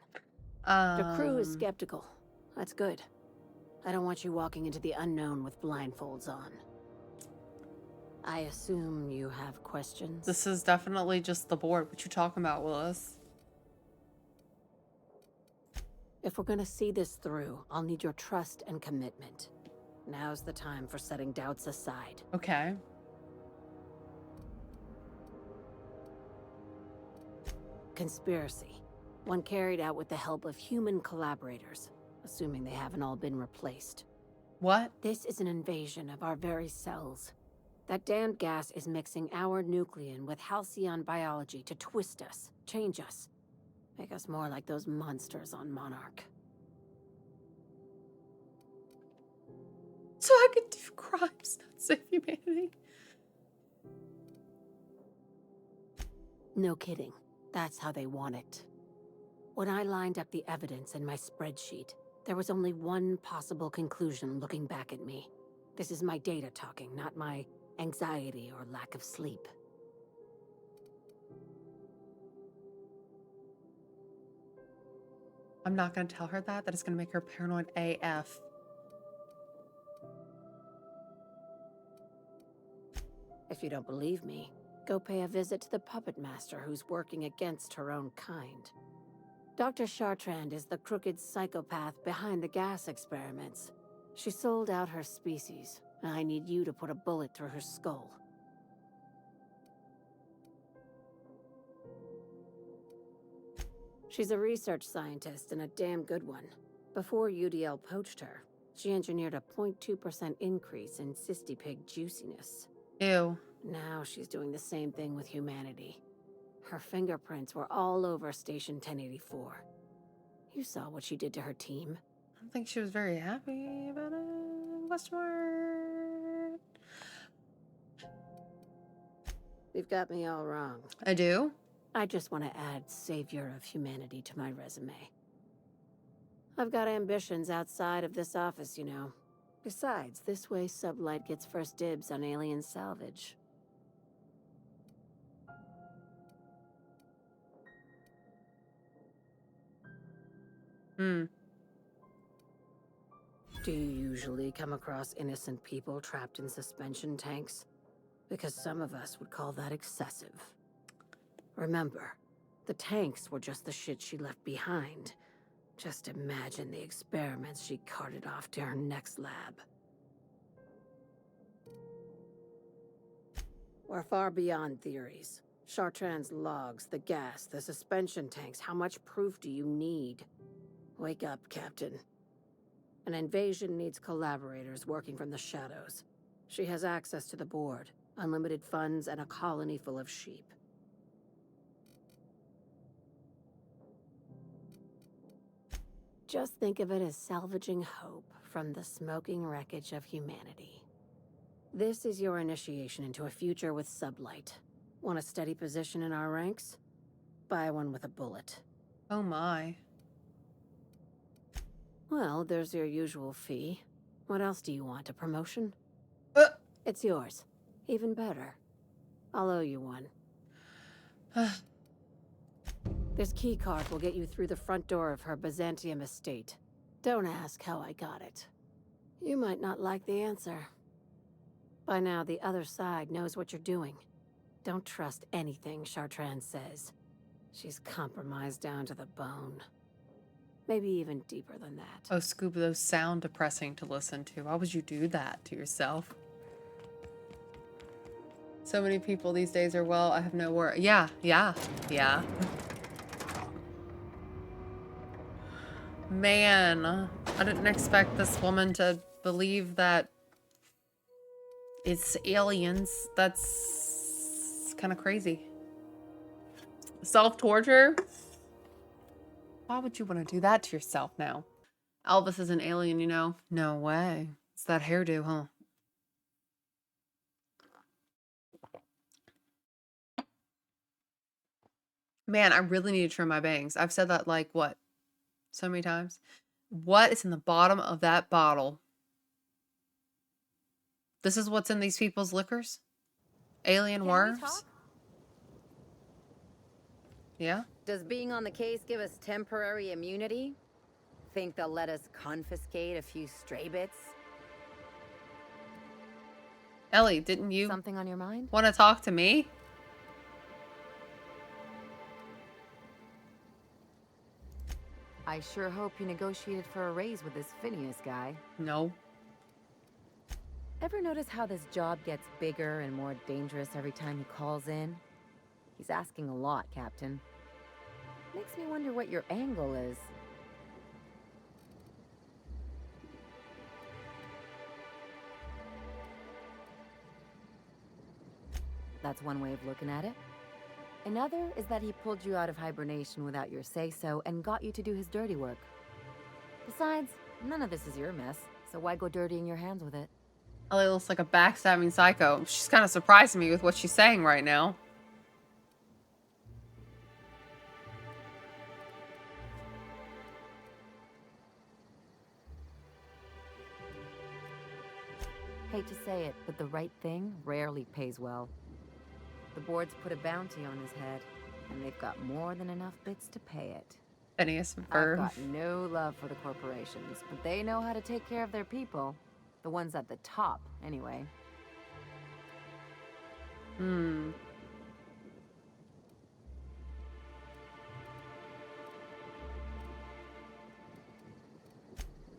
The crew is skeptical. That's good. I don't want you walking into the unknown with blindfolds on. I assume you have questions? This is definitely just the board. What you talking about, Willis? If we're gonna see this through, I'll need your trust and commitment. Now's the time for setting doubts aside. Okay. Conspiracy. One carried out with the help of human collaborators, assuming they haven't all been replaced. What? This is an invasion of our very cells. That damned gas is mixing our nucleon with halcyon biology to twist us, change us, make us more like those monsters on Monarch. So I could do crimes, not save humanity. No kidding. That's how they want it. When I lined up the evidence in my spreadsheet, there was only one possible conclusion looking back at me. This is my data talking, not my anxiety or lack of sleep. I'm not going to tell her that. That is going to make her paranoid AF. If you don't believe me, go pay a visit to the puppet master who's working against her own kind. Dr. Chartrand is the crooked psychopath behind the gas experiments. She sold out her species, and I need you to put a bullet through her skull. She's a research scientist and a damn good one. Before UDL poached her, she engineered a 0.2% increase in cystipig juiciness. Ew. Now she's doing the same thing with humanity. Her fingerprints were all over Station 1084. You saw what she did to her team. I don't think she was very happy about it. Question mark. You've got me all wrong. I do? I just want to add savior of humanity to my resume. I've got ambitions outside of this office, you know. Besides, this way SubLight gets first dibs on alien salvage. Do you usually come across innocent people trapped in suspension tanks? because some of us would call that excessive. Remember, the tanks were just the shit she left behind. Just imagine the experiments she carted off to her next lab. We're far beyond theories. Chartrand's logs, the gas, the suspension tanks. How much proof do you need? Wake up, Captain. An invasion needs collaborators working from the shadows. She has access to the board, unlimited funds, and a colony full of sheep. Just think of it as salvaging hope from the smoking wreckage of humanity. This is your initiation into a future with SubLight. Want a steady position in our ranks? Buy one with a bullet. Oh my. Well, there's your usual fee. What else do you want? A promotion? It's yours. Even better. I'll owe you one. This keycard will get you through the front door of her Byzantium estate. Don't ask how I got it. You might not like the answer. By now, the other side knows what you're doing. Don't trust anything Chartrand says. She's compromised down to the bone. Maybe even deeper than that. Oh, Scuba, those sound depressing to listen to. Why would you do that to yourself? So many people these days are, well, I have no word. Yeah. Man, I didn't expect this woman to believe that it's aliens. That's kind of crazy. Self-torture? Why would you want to do that to yourself now? Elvis is an alien, you know? No way. It's that hairdo, huh? Man, I really need to trim my bangs. I've said that like, what? So many times. What is in the bottom of that bottle? This is what's in these people's liquors? Alien worms? Yeah? Does being on the case give us temporary immunity? Think they'll let us confiscate a few stray bits? Ellie, didn't you Something on your mind? want to talk to me? I sure hope you negotiated for a raise with this Phineas guy. No. Ever notice how this job gets bigger and more dangerous every time he calls in? He's asking a lot, Captain. Makes me wonder what your angle is. That's one way of looking at it. Another is that he pulled you out of hibernation without your say-so and got you to do his dirty work. Besides, none of this is your mess, so why go dirtying your hands with it? Ellie looks like a backstabbing psycho. She's kind of surprising me with what she's saying right now. Hate to say it, but the right thing rarely pays well. The board's put a bounty on his head, and they've got more than enough bits to pay it. Phineas I've got no love for the corporations, but they know how to take care of their people. The ones at the top, anyway.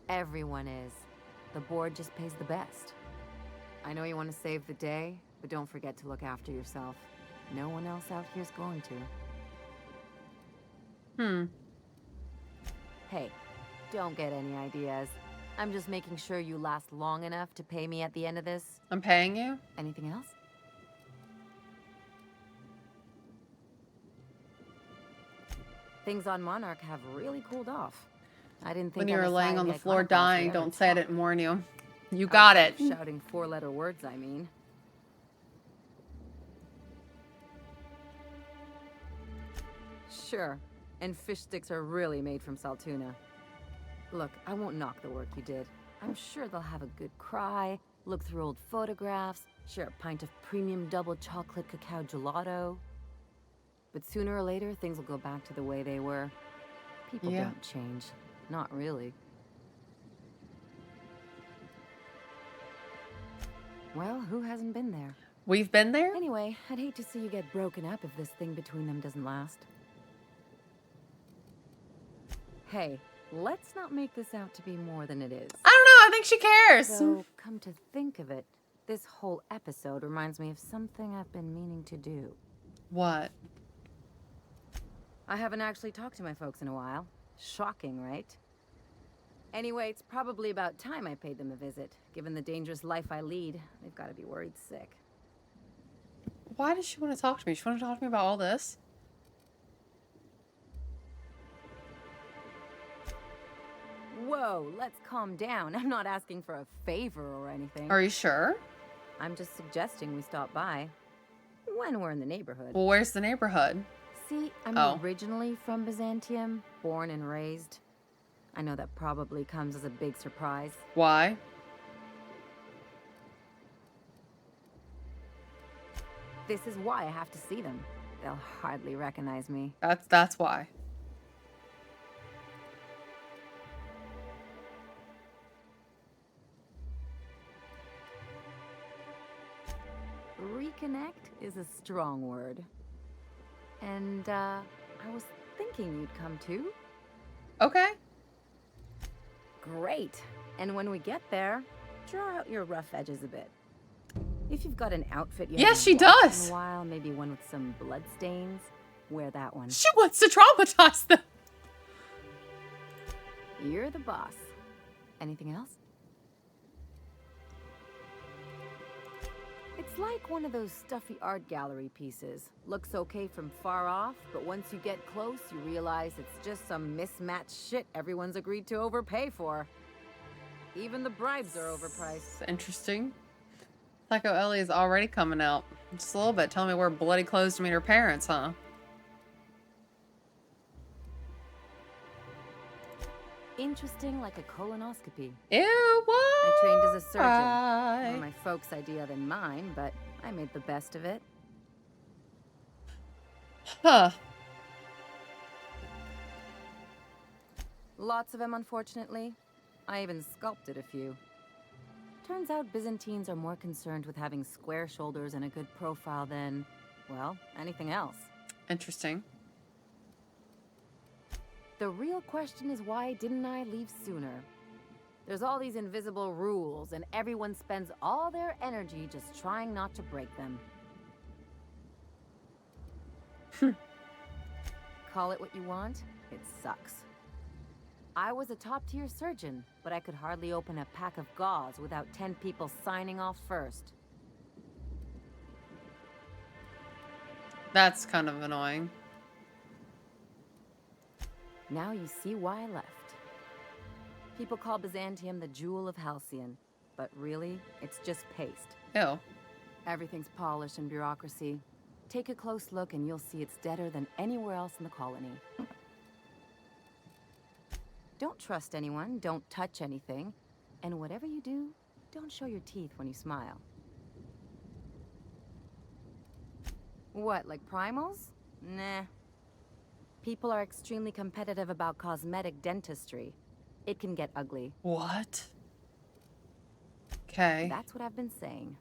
Everyone is. The board just pays the best. I know you want to save the day, but don't forget to look after yourself. No one else out here's going to. Hey, don't get any ideas. I'm just making sure you last long enough to pay me at the end of this. I'm paying you? Anything else? Things on Monarch have really cooled off. I didn't think when you were laying on the floor iconoclasts dying, would ever don't say I talk. didn't warn you. You got it. Shouting four-letter words, I mean. Sure, and fish sticks are really made from saltuna. Look, I won't knock the work you did. I'm sure they'll have a good cry, look through old photographs, share a pint of premium double chocolate cacao gelato. But sooner or later, things will go back to the way they were. People don't change. Not really. Well, who hasn't been there? We've been there? Anyway, I'd hate to see you get broken up if this thing between them doesn't last. Hey, let's not make this out to be more than it is. I don't know. I think she cares. So, come to think of it, this whole episode reminds me of something I've been meaning to do. What? I haven't actually talked to my folks in a while. Shocking, right? Anyway, it's probably about time I paid them a visit. Given the dangerous life I lead, they've got to be worried sick. Why does she want to talk to me? She want to talk to me about all this? Whoa, let's calm down. I'm not asking for a favor or anything. Are you sure? I'm just suggesting we stop by. When we're in the neighborhood. Well, where's the neighborhood? See, I'm originally from Byzantium, born and raised. I know that probably comes as a big surprise. Why? This is why I have to see them. They'll hardly recognize me. That's why. Reconnect is a strong word. And, I was thinking you'd come too. Okay. Great. And when we get there, draw out your rough edges a bit. If you've got an outfit you yes, she haven't washed does. in a while, maybe one with some blood stains, wear that one. She wants to traumatize them. You're the boss. Anything else? It's like one of those stuffy art gallery pieces. Looks okay from far off, but once you get close, you realize it's just some mismatched shit everyone's agreed to overpay for. Even the bribes are overpriced. Interesting. Psycho Ellie is already coming out. Just a little bit. Telling me wear bloody clothes to meet her parents, huh? Interesting like a colonoscopy. Ew, what? I trained as a surgeon. More my folks' idea than mine, but I made the best of it. Huh. Lots of them, unfortunately. I even sculpted a few. Turns out Byzantines are more concerned with having square shoulders and a good profile than, well, anything else. Interesting. The real question is why didn't I leave sooner? There's all these invisible rules, and everyone spends all their energy just trying not to break them. Call it what you want, it sucks. I was a top-tier surgeon, but I could hardly open a pack of gauze without 10 people signing off first. That's kind of annoying. Now you see why I left. People call Byzantium the jewel of Halcyon, but really, it's just paste. Ew. Everything's polished and bureaucracy. Take a close look and you'll see it's deader than anywhere else in the colony. Don't trust anyone, don't touch anything, and whatever you do, don't show your teeth when you smile. What, like primals? Nah. People are extremely competitive about cosmetic dentistry. It can get ugly. What? Okay. That's what I've been saying.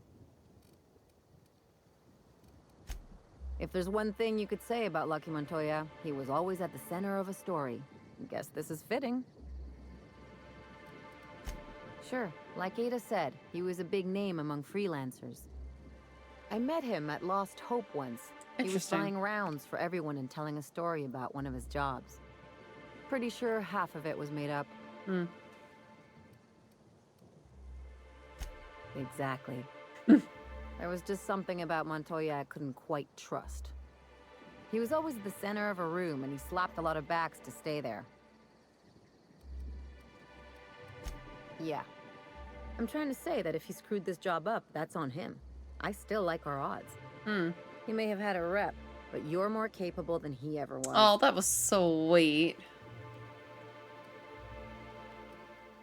If there's one thing you could say about Lucky Montoya, he was always at the center of a story. Guess this is fitting. Sure, like Ada said, he was a big name among freelancers. I met him at Lost Hope once. He was buying rounds for everyone and telling a story about one of his jobs. Pretty sure half of it was made up. Exactly. There was just something about Montoya I couldn't quite trust. He was always at the center of a room, and he slapped a lot of backs to stay there. Yeah. I'm trying to say that if he screwed this job up, that's on him. I still like our odds. He may have had a rep, but you're more capable than he ever was. Oh, that was sweet.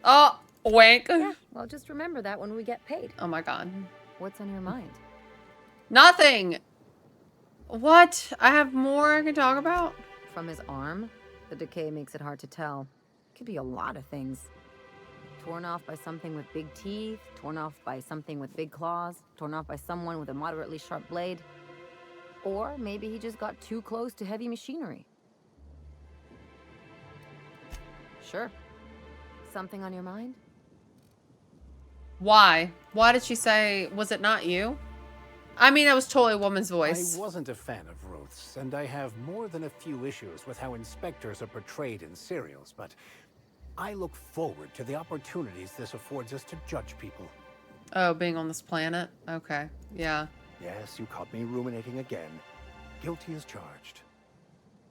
Oh, wink. Yeah, well, just remember that when we get paid. Oh my god. What's on your mind? Nothing. What? I have more I can talk about? From his arm? The decay makes it hard to tell. Could be a lot of things. Torn off by something with big teeth, torn off by something with big claws, torn off by someone with a moderately sharp blade. Or maybe he just got too close to heavy machinery. Sure. Something on your mind? Why? Why did she say, was it not you? I mean, it was totally a woman's voice. I wasn't a fan of Ruth's, and I have more than a few issues with how inspectors are portrayed in serials, but I look forward to the opportunities this affords us to judge people. Oh, being on this planet? Okay, yeah. Yes, you caught me ruminating again. Guilty as charged.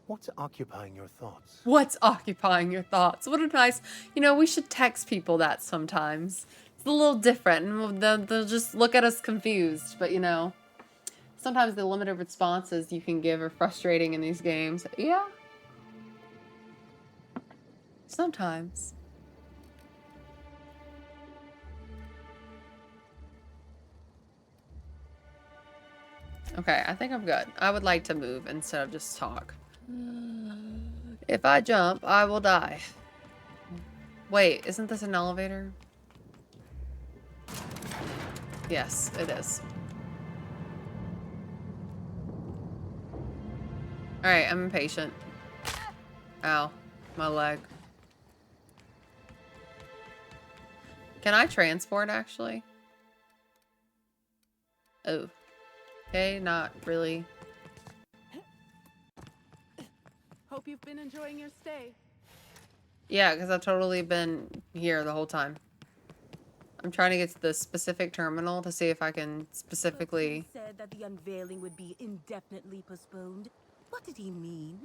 What's occupying your thoughts? What's occupying your thoughts? What a nice... You know, we should text people that sometimes. It's a little different, and they'll just look at us confused. But, you know, sometimes the limited responses you can give are frustrating in these games. Yeah. Sometimes. Okay, I think I'm good. I would like to move instead of just talk. If I jump, I will die. Wait, isn't this an elevator? Yes, it is. Alright, I'm impatient. Ow, my leg. Can I transport, actually? Oh. Okay, not really. Hope you've been enjoying your stay. Yeah, because I've totally been here the whole time. I'm trying to get to the specific terminal to see if I can specifically... He said that the unveiling would be indefinitely postponed. What did he mean?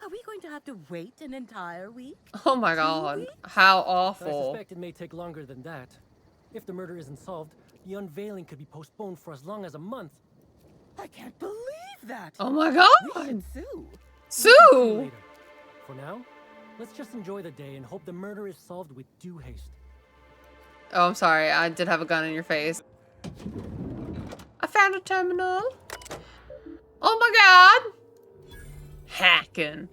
Are we going to have to wait an entire week? Oh my god, how I awful. suspect it may take longer than that. If the murder isn't solved, the unveiling could be postponed for as long as a month. I can't believe that! Oh my We god! should sue! Sue! Later. For now, let's just enjoy the day and hope the murder is solved with due haste. Oh, I'm sorry. I did have a gun in your face. I found a terminal. Oh my god! Hacking.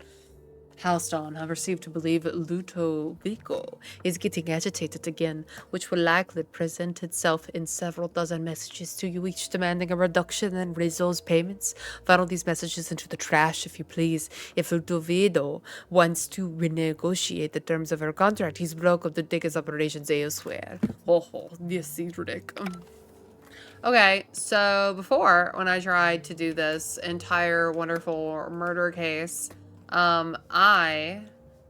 Halston have received to believe Ludovico is getting agitated again, which will likely present itself in several dozen messages to you, each demanding a reduction in Rizzo's payments. Funnel these messages into the trash, if you please. If Ludovico wants to renegotiate the terms of her contract, he's welcome to take his operations elsewhere. Oh, yes, Rick. Okay, so before, when I tried to do this entire wonderful murder case, I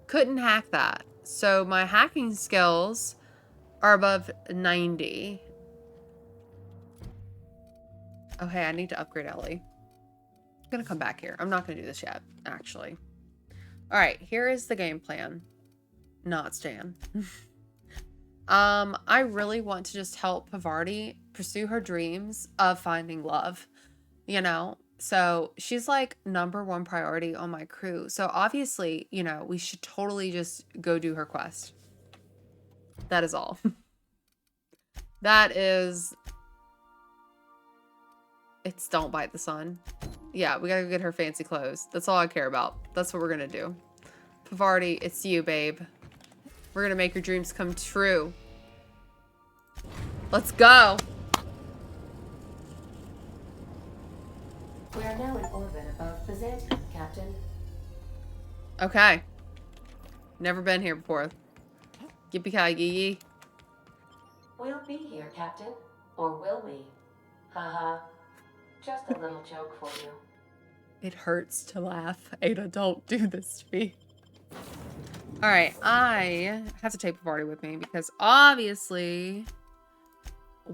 couldn't hack that. So my hacking skills are above 90. Okay, I need to upgrade Ellie. I'm gonna come back here. I'm not gonna do this yet, actually. All right, here is the game plan. Not Stan. I really want to just help Parvati pursue her dreams of finding love, you know? So she's like #1 priority on my crew. So obviously, you know, we should totally just go do her quest. That is all. That is... It's don't bite the sun. Yeah, we gotta go get her fancy clothes. That's all I care about. That's what we're gonna do. Parvati, it's you, babe. We're gonna make your dreams come true. Let's go! We are now in orbit above Byzantium, Captain. Okay. Never been here before. Yippee-ki-yee. We'll be here, Captain. Or will we? Haha. Just a little joke for you. It hurts to laugh. Ada, don't do this to me. Alright, I have to take Parvati with me because obviously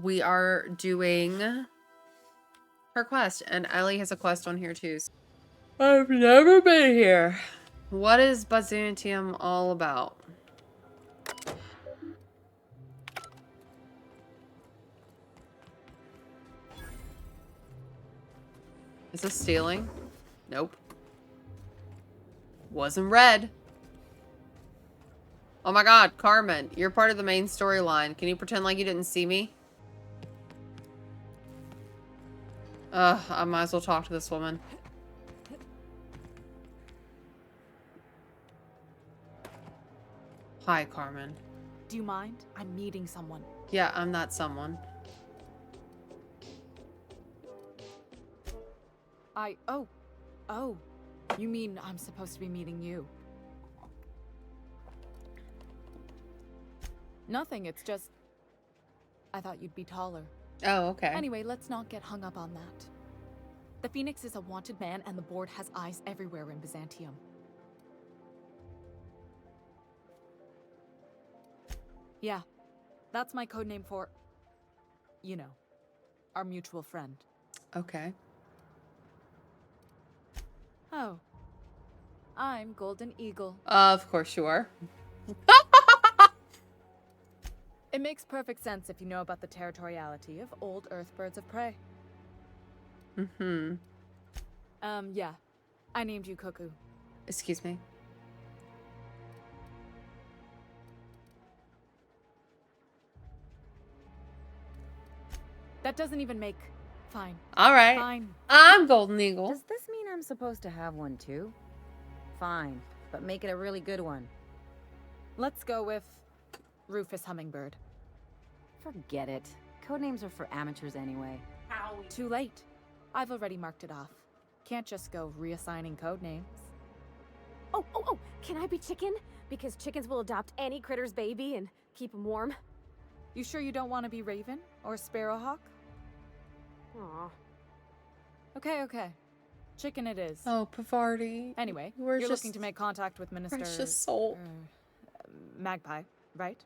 we are doing her quest, and Ellie has a quest on here too. I've never been here. What is Byzantium all about? Is this stealing? Nope. Wasn't red. Oh my god, Carmen, you're part of the main storyline. Can you pretend like you didn't see me? I might as well talk to this woman. Hi, Carmen. Do you mind? I'm meeting someone. Yeah, I'm not someone. Oh. You mean I'm supposed to be meeting you? Nothing, it's just... I thought you'd be taller. Oh, okay. Anyway, let's not get hung up on that. The Phoenix is a wanted man, and the board has eyes everywhere in Byzantium. Yeah, that's my codename for... you know, our mutual friend. Okay. Oh. I'm Golden Eagle. Of course you are. It makes perfect sense if you know about the territoriality of old Earth birds of prey. Mm-hmm. Yeah. I named you Cuckoo. Excuse me. That doesn't even make... Fine. All right. Fine. I'm Golden Eagle. Does this mean I'm supposed to have one too? Fine, but make it a really good one. Let's go with... Rufus Hummingbird. Forget it. Codenames are for amateurs anyway. Too late. I've already marked it off. Can't just go reassigning codenames. Oh, can I be chicken? Because chickens will adopt any critter's baby and keep them warm. You sure you don't want to be Raven or Sparrowhawk? Aw. Okay. Chicken it is. Oh, Parvati. Anyway, We're you're just looking to make contact with Minister... precious soul. Magpie, right?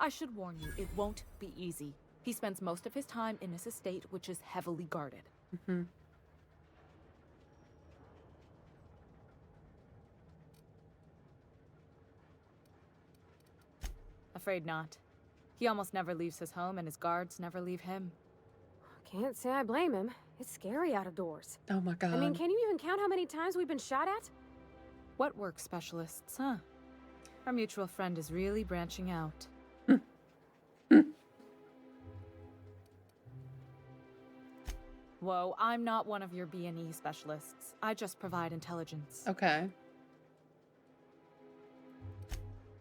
I should warn you, it won't be easy. He spends most of his time in his estate, which is heavily guarded. Mm-hmm. Afraid not. He almost never leaves his home, and his guards never leave him. Can't say I blame him. It's scary out of doors. Oh my god. I mean, can you even count how many times we've been shot at? What work specialists, huh? Our mutual friend is really branching out. Whoa, I'm not one of your B&E specialists. I just provide intelligence. Okay.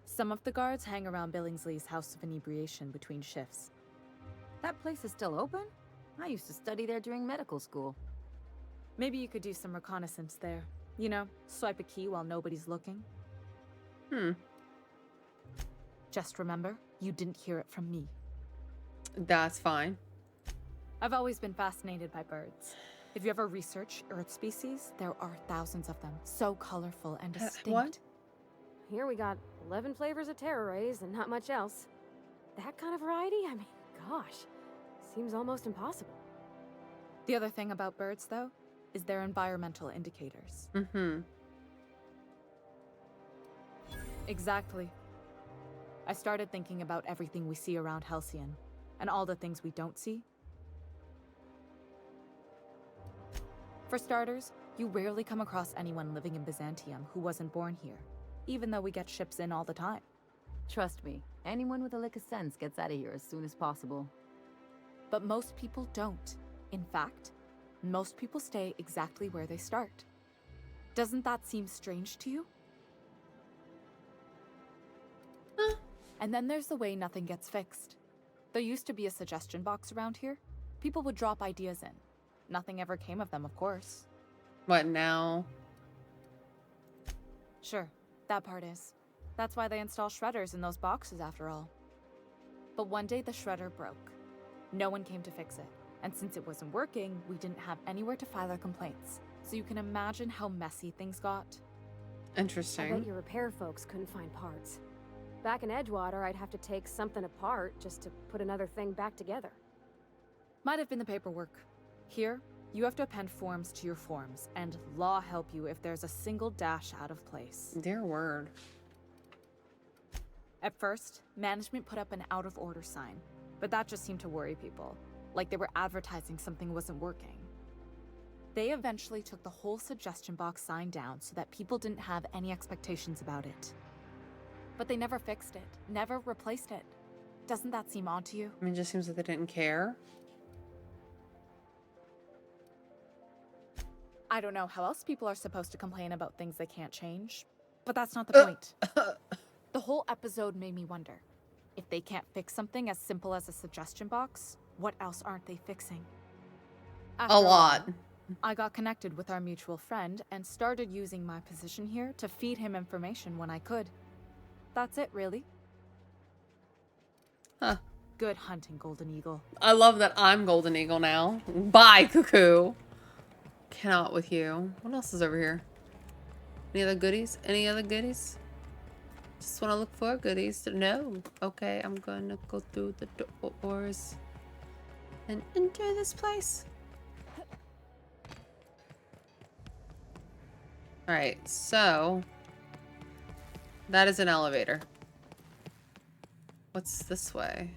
Some of the guards hang around Billingsley's House of Inebriation between shifts. That place is still open? I used to study there during medical school. Maybe you could do some reconnaissance there. You know, swipe a key while nobody's looking. Just remember, you didn't hear it from me. That's fine. I've always been fascinated by birds. If you ever research Earth species, there are thousands of them. So colorful and distinct. What? Here we got 11 flavors of terror rays and not much else. That kind of variety? I mean, gosh. Seems almost impossible. The other thing about birds, though, is their environmental indicators. Mm-hmm. Exactly. I started thinking about everything we see around Halcyon, and all the things we don't see. For starters, you rarely come across anyone living in Byzantium who wasn't born here, even though we get ships in all the time. Trust me, anyone with a lick of sense gets out of here as soon as possible. But most people don't. In fact, most people stay exactly where they start. Doesn't that seem strange to you? And then there's the way nothing gets fixed. There used to be a suggestion box around here. People would drop ideas in. Nothing ever came of them, of course. What now? Sure, that part is. That's why they install shredders in those boxes, after all. But one day the shredder broke. No one came to fix it. And since it wasn't working, we didn't have anywhere to file our complaints. So you can imagine how messy things got. Interesting. I bet your repair folks couldn't find parts. Back in Edgewater, I'd have to take something apart just to put another thing back together. Might have been the paperwork. Here, you have to append forms to your forms, and law help you if there's a single dash out of place. Dear word. At first, management put up an out-of-order sign, but that just seemed to worry people, like they were advertising something wasn't working. They eventually took the whole suggestion box sign down so that people didn't have any expectations about it. But they never fixed it, never replaced it. Doesn't that seem odd to you? I mean, it just seems like they didn't care. I don't know how else people are supposed to complain about things they can't change, but that's not the point. The whole episode made me wonder. If they can't fix something as simple as a suggestion box, what else aren't they fixing? After A while, lot. I got connected with our mutual friend and started using my position here to feed him information when I could. That's it, really. Huh. Good hunting, Golden Eagle. I love that I'm Golden Eagle now. Bye, Cuckoo. Cannot with you. What else is over here? Any other goodies? Any other goodies? Just want to look for goodies. No. Okay, I'm gonna go through the doors and enter this place. Alright, so that is an elevator. What's this way?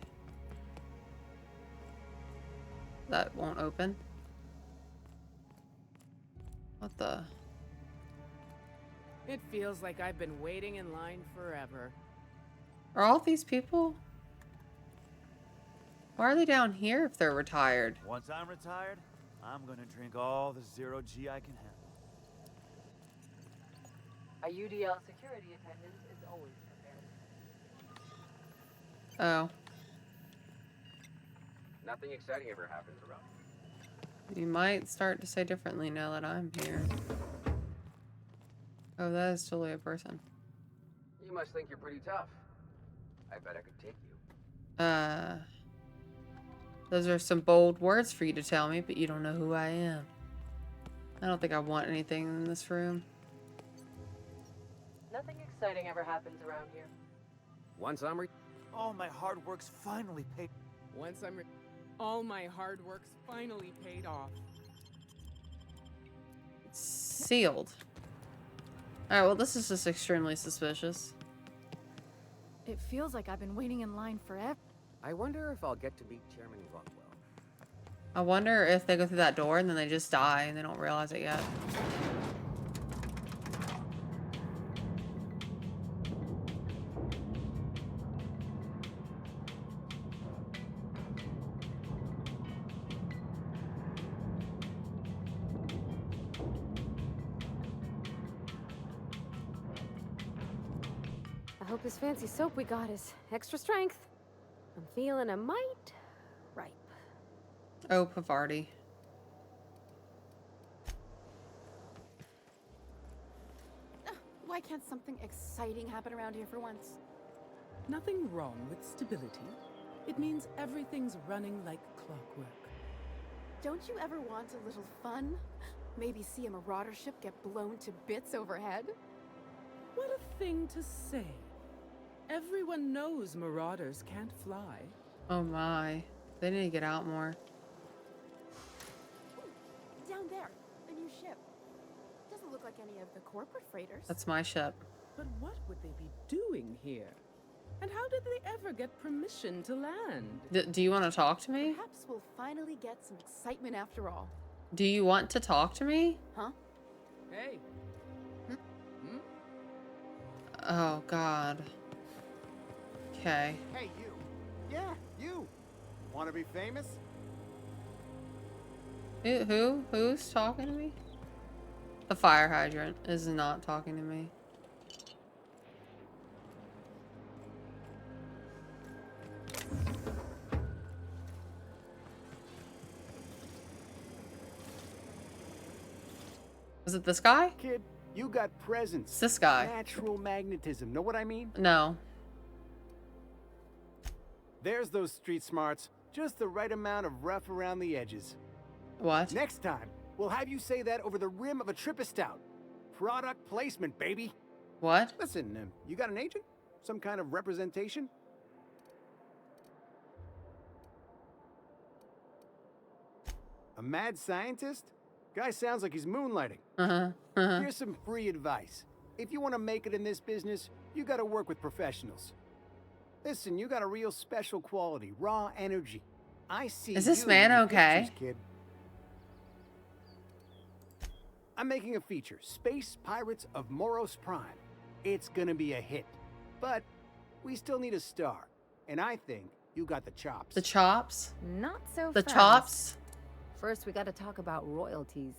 That won't open. What the? It feels like I've been waiting in line forever. Are all these people? Why are they down here if they're retired? Once I'm retired, I'm gonna drink all the zero G I can handle. A UDL security attendant is always prepared. Oh. Nothing exciting ever happens around. You might start to say differently now that I'm here. Oh, that is totally a person. You must think you're pretty tough. I bet I could take you. Those are some bold words for you to tell me, but you don't know who I am. I don't think I want anything in this room. Nothing exciting ever happens around here. Once I'm All my hard work's finally paid. Once I'm all my hard work's finally paid off. Sealed. Alright, well this is just extremely suspicious. It feels like I've been waiting in line forever. I wonder if I'll get to meet Chairman Rockwell. I wonder if they go through that door and then they just die and they don't realize it yet. I hope this fancy soap we got is extra strength. I'm feeling a mite ripe. Oh, Parvati. Why can't something exciting happen around here for once? Nothing wrong with stability. It means everything's running like clockwork. Don't you ever want a little fun? Maybe see a marauder ship get blown to bits overhead? What a thing to say. Everyone knows marauders can't fly. Oh my. They need to get out more. Down there, a new ship. Doesn't look like any of the corporate freighters. That's my ship. But what would they be doing here? And how did they ever get permission to land? Do you want to talk to me? Perhaps we'll finally get some excitement after all. Do you want to talk to me? Huh? Hey. Oh god. Okay. Hey, you. Yeah, you. Want to be famous? Who's talking to me? The fire hydrant is not talking to me. Is it this guy? Kid, you got presence. It's this guy. Natural magnetism. Know what I mean? No. There's those street smarts. Just the right amount of rough around the edges. What? Next time, we'll have you say that over the rim of a Trippa Stout. Product placement, baby. What? Listen, you got an agent? Some kind of representation? A mad scientist? Guy sounds like he's moonlighting. Here's some free advice. If you want to make it in this business, you got to work with professionals. Listen, you got a real special quality, raw energy. I see. Is this you man in the okay? pictures, kid. I'm making a feature, Space Pirates of Moros Prime. It's gonna be a hit, but we still need a star, and I think you got the chops. The chops? Not so The fast. chops? First, we gotta talk about royalties.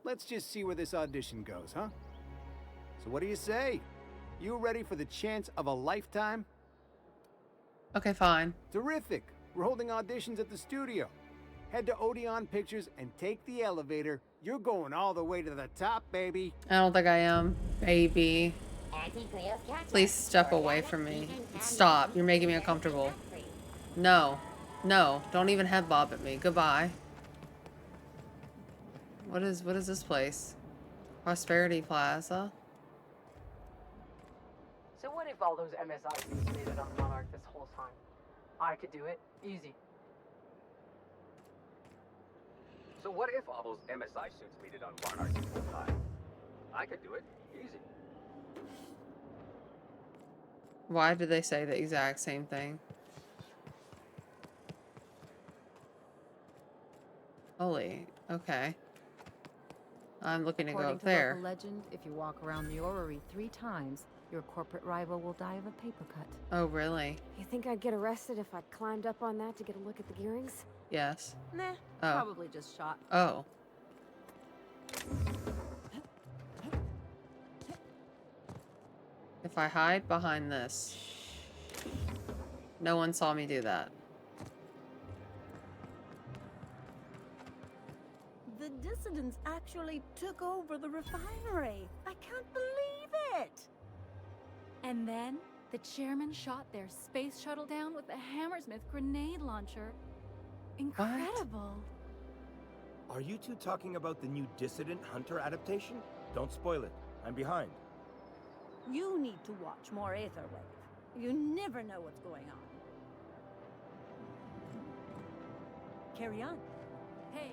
Let's just see where this audition goes, huh? So what do you say? You ready for the chance of a lifetime? Okay, fine. Terrific. We're holding auditions at the studio. Head to Odeon Pictures and take the elevator. You're going all the way to the top, baby. I don't think I am, baby. Please step away from me. Stop. You're making me uncomfortable. No. No. Don't even head bob at me. Goodbye. What is this place? Prosperity Plaza? So what if all those MSI dudes made it on Monarch this whole time? I could do it. Easy. So what if all those MSI suits made it on Monarch this whole time? I could do it. Easy. Why did they say the exact same thing? Holy. Okay. I'm looking to go According up to there. local legend, if you walk around the orrery 3 times, your corporate rival will die of a paper cut. Oh, really? You think I'd get arrested if I'd climbed up on that to get a look at the gearings? Yes. Nah, Oh. probably just shot. Oh. If I hide behind this. No one saw me do that. The dissidents actually took over the refinery. I can't believe it. And then the chairman shot their space shuttle down with a Hammersmith grenade launcher. Incredible. Are you two talking about the new Dissident Hunter adaptation? Don't spoil it. I'm behind. You need to watch more Aetherwave. You never know what's going on. Carry on. Hey.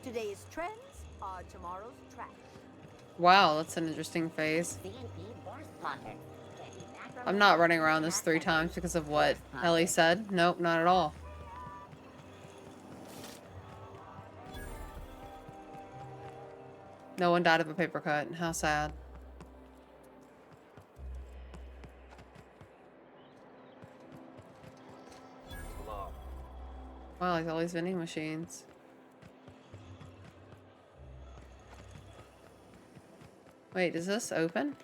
Today's trends are tomorrow's trash. Wow, that's an interesting phase. I'm not running around this 3 times because of what Ellie said. Nope, not at all. No one died of a paper cut. How sad. Wow, like all these vending machines. Wait, does this open?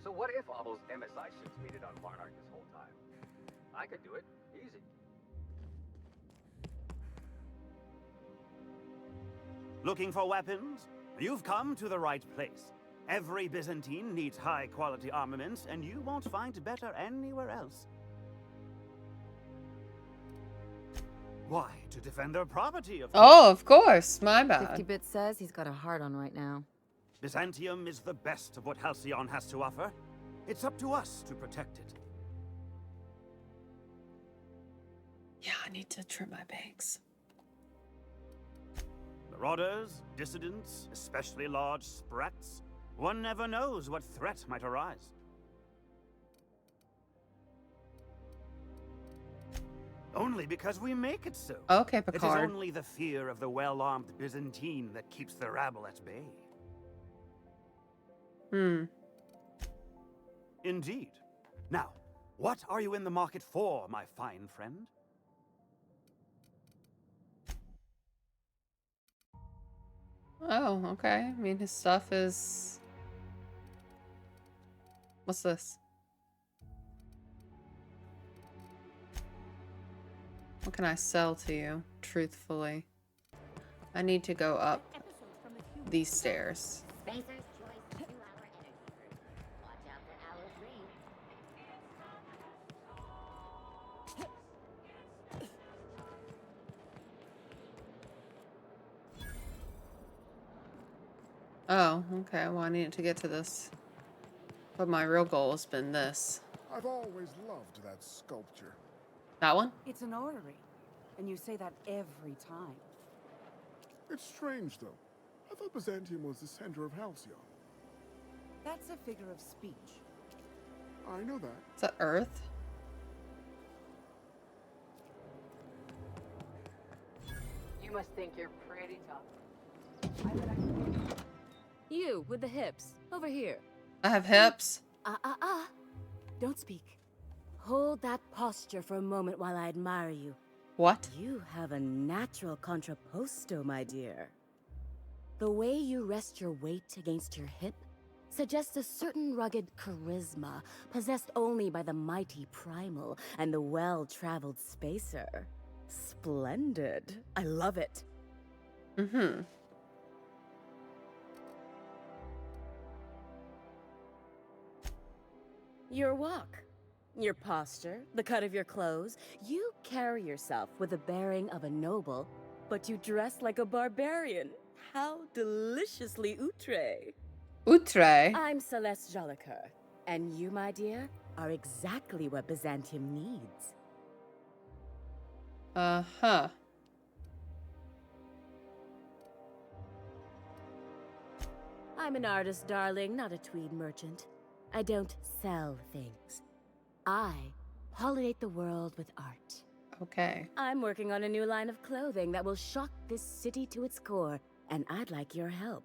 So what if all those MSI suits made it on Monarch this whole time? I could do it. Easy. Looking for weapons? You've come to the right place. Every Byzantine needs high-quality armaments, and you won't find better anywhere else. Why? To defend their property, of course. Oh, of course. My bad. 50-bit says he's got a heart on right now. Byzantium is the best of what Halcyon has to offer. It's up to us to protect it. Yeah, I need to trim my bangs. Marauders, dissidents, especially large sprats. One never knows what threat might arise. Only because we make it so. Okay, Picard. It is only the fear of the well-armed Byzantine that keeps the rabble at bay. Indeed. Now, what are you in the market for, my fine friend? Oh, okay. I mean, his stuff is... What's this? What can I sell to you, truthfully? I need to go up these stairs. Oh, okay. Well, I needed to get to this. But my real goal has been this. I've always loved that sculpture. That one? It's an orrery, and you say that every time. It's strange, though. I thought Byzantium was the center of Halcyon. That's a figure of speech. I know that. Is that Earth? You must think you're pretty tough. You, with the hips. Over here. I have hips. Don't speak. Hold that posture for a moment while I admire you. What? You have a natural contrapposto, my dear. The way you rest your weight against your hip suggests a certain rugged charisma possessed only by the mighty primal and the well-traveled spacer. Splendid. I love it. Mm-hmm. Your walk, your posture, the cut of your clothes. You carry yourself with the bearing of a noble, but you dress like a barbarian. How deliciously outre. Outre? I'm Celeste Jolicoeur, and you, my dear, are exactly what Byzantium needs. Uh-huh. I'm an artist, darling, not a tweed merchant. I don't sell things. I pollinate the world with art. Okay. I'm working on a new line of clothing that will shock this city to its core, and I'd like your help.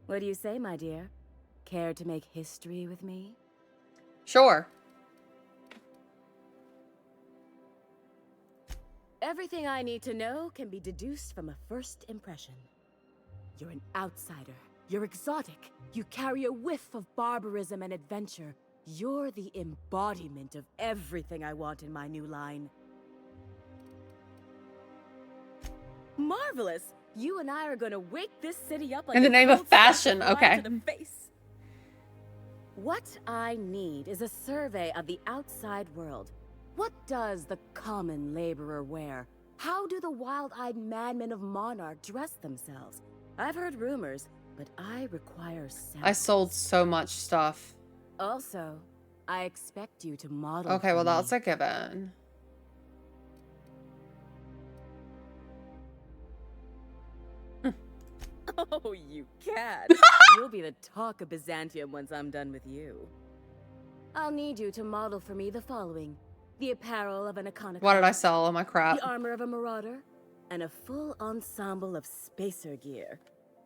What do you say, my dear? Care to make history with me? Sure. Everything I need to know can be deduced from a first impression. You're an outsider. You're exotic. You carry a whiff of barbarism and adventure. You're the embodiment of everything I want in my new line. Marvelous! You and I are gonna wake this city up like In the a name of cold snap fashion, fly okay. to the face. What I need is a survey of the outside world. What does the common laborer wear? How do the wild-eyed madmen of Monarch dress themselves? I've heard rumors, but I require samples. I sold so much stuff. Also, I expect you to model. Okay, for well, me. that's a given. Oh, you can. You'll be the talk of Byzantium once I'm done with you. I'll need you to model for me the following. The apparel of an iconoclast. What did I sell? All my crap. The armor of a marauder. And a full ensemble of spacer gear.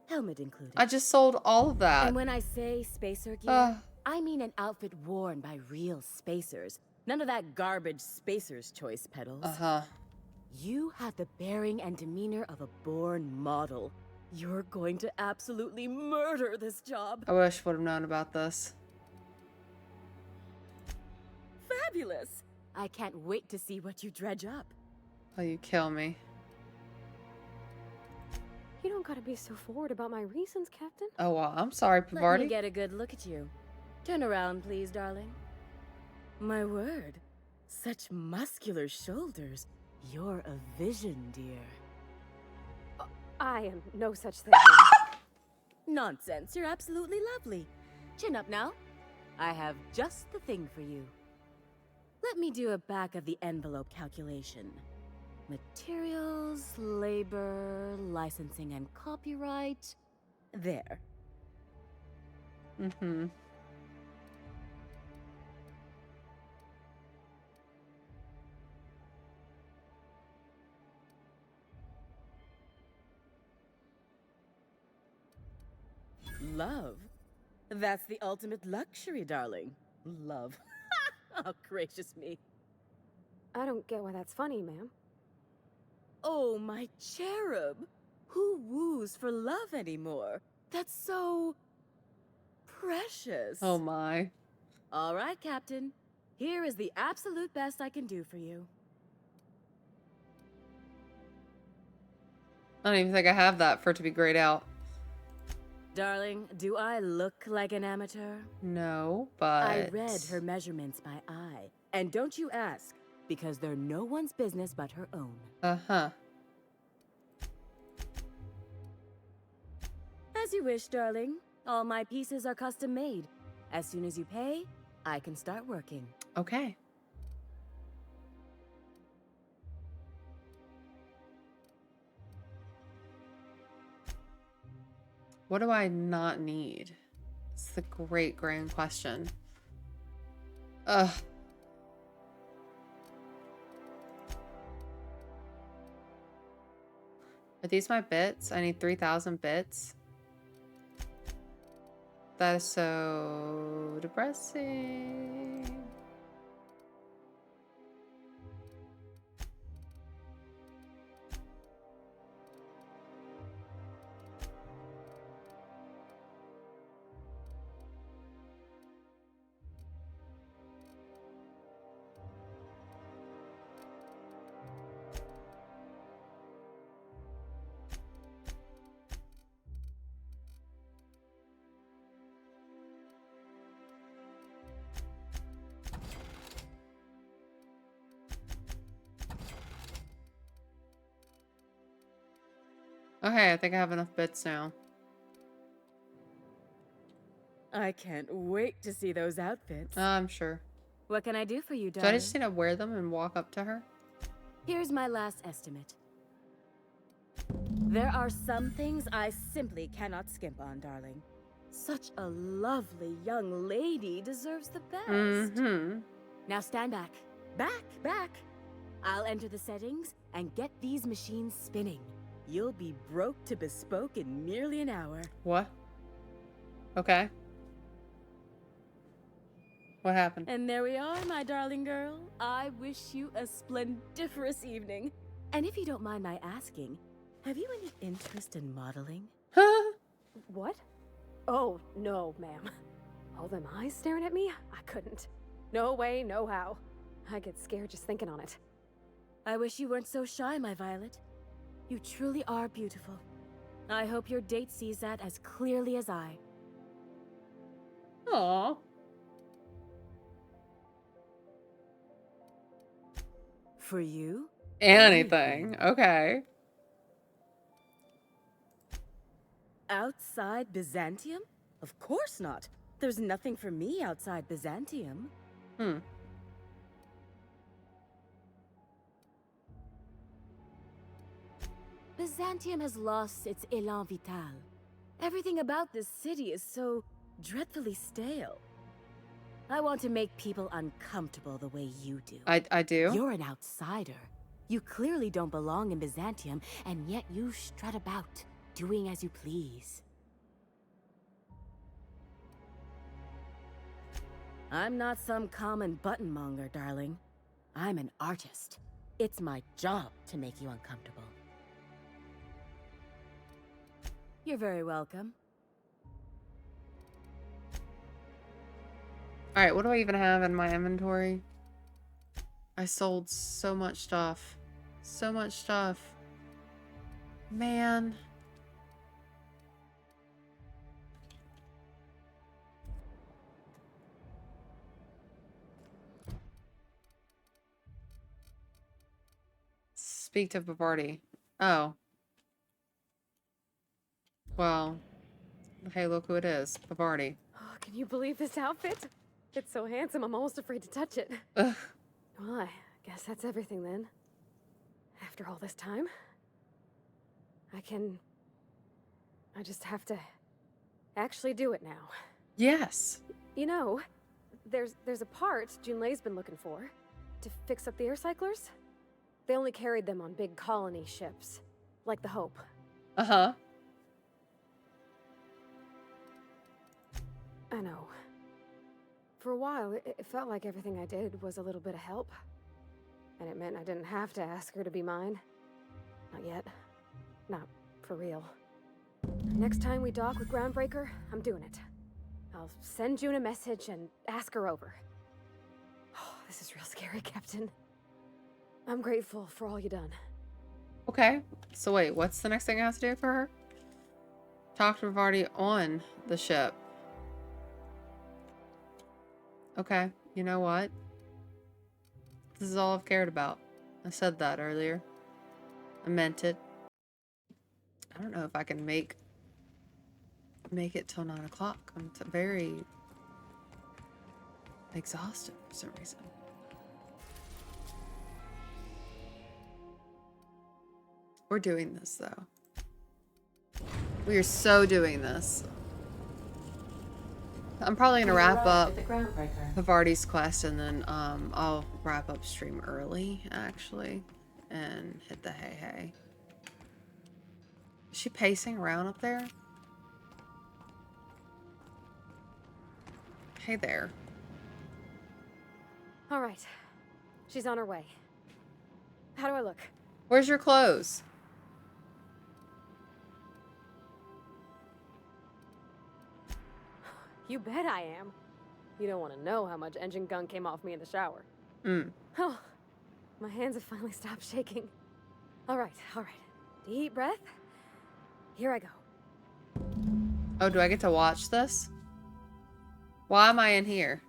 Helmet included. I just sold all of that. And when I say spacer gear, I mean an outfit worn by real spacers. None of that garbage spacer's choice pedals. Uh-huh. You have the bearing and demeanor of a born model. You're going to absolutely murder this job. I wish I would have known about this. Fabulous! I can't wait to see what you dredge up. Oh, you kill me. You don't gotta be so forward about my reasons, Captain. Oh, well, I'm sorry, Let me Parvati. get a good look at you. Turn around, please, darling. My word. Such muscular shoulders. You're a vision, dear. I am no such thing. Nonsense. You're absolutely lovely. Chin up now. I have just the thing for you. Let me do a back-of-the-envelope calculation. Materials, labor, licensing, and copyright. There. Mm-hmm. Love? That's the ultimate luxury, darling. Love. Oh, gracious me. I don't get why that's funny, ma'am. Oh, my cherub. Who woos for love anymore? That's so... precious. Oh, my. All right, Captain. Here is the absolute best I can do for you. I don't even think I have that for it to be grayed out. Darling, do I look like an amateur? No, but... I read her measurements by eye. And don't you ask, because they're no one's business but her own. Uh-huh. As you wish, darling. All my pieces are custom made. As soon as you pay, I can start working. Okay. What do I not need? It's the great grand question. Ugh. Are these my bits? I need 3,000 bits. That is so depressing. Okay, I think I have enough bits now. I can't wait to see those outfits. I'm sure. What can I do for you, So darling? I just need to wear them and walk up to her? Here's my last estimate. There are some things I simply cannot skimp on, darling. Such a lovely young lady deserves the best. Mm-hmm. Now stand back. Back. I'll enter the settings and get these machines spinning. You'll be broke to bespoke in merely an hour. What? Okay. What happened? And there we are, my darling girl. I wish you a splendiferous evening. And if you don't mind my asking, have you any interest in modeling? What? Oh, no, ma'am. All them eyes staring at me? I couldn't. No way, no how. I get scared just thinking on it. I wish you weren't so shy, my Violet. You truly are beautiful. I hope your date sees that as clearly as I. Aww. For you? Anything. Okay. Outside Byzantium? Of course not. There's nothing for me outside Byzantium. Byzantium has lost its élan vital. Everything about this city is so dreadfully stale. I want to make people uncomfortable the way you do. I do? You're an outsider. You clearly don't belong in Byzantium, and yet you strut about, doing as you please. I'm not some common buttonmonger, darling. I'm an artist. It's my job to make you uncomfortable. You're very welcome. Alright, what do I even have in my inventory? I sold so much stuff. So much stuff. Man. Speak to Parvati. Oh. Well. Hey, look who it is. Parvati. Oh, can you believe this outfit? It's so handsome, I'm almost afraid to touch it. Ugh. Well, I guess that's everything then. After all this time, I just have to actually do it now. Yes. You know, there's a part Junlei's been looking for to fix up the air cyclers. They only carried them on big colony ships, like the Hope. Uh-huh. I know. For a while, it felt like everything I did was a little bit of help. And it meant I didn't have to ask her to be mine. Not yet. Not for real. Next time we dock with Groundbreaker, I'm doing it. I'll send June a message and ask her over. Oh, this is real scary, Captain. I'm grateful for all you done. Okay. So wait, what's the next thing I have to do for her? Talk to Parvati on the ship. Okay, you know what? This is all I've cared about. I said that earlier. I meant it. I don't know if I can make it till 9 o'clock. I'm very exhausted for some reason. We're doing this though. We are so doing this. I'm probably gonna wrap up Parvati's quest and then I'll wrap up stream early actually and hit the hey. Is she pacing around up there? Hey there. All right. She's on her way. How do I look? Where's your clothes? You bet I am. You don't want to know how much engine gunk came off me in the shower. Oh, my hands have finally stopped shaking. All right. Deep breath. Here I go. Oh, do I get to watch this? Why am I in here?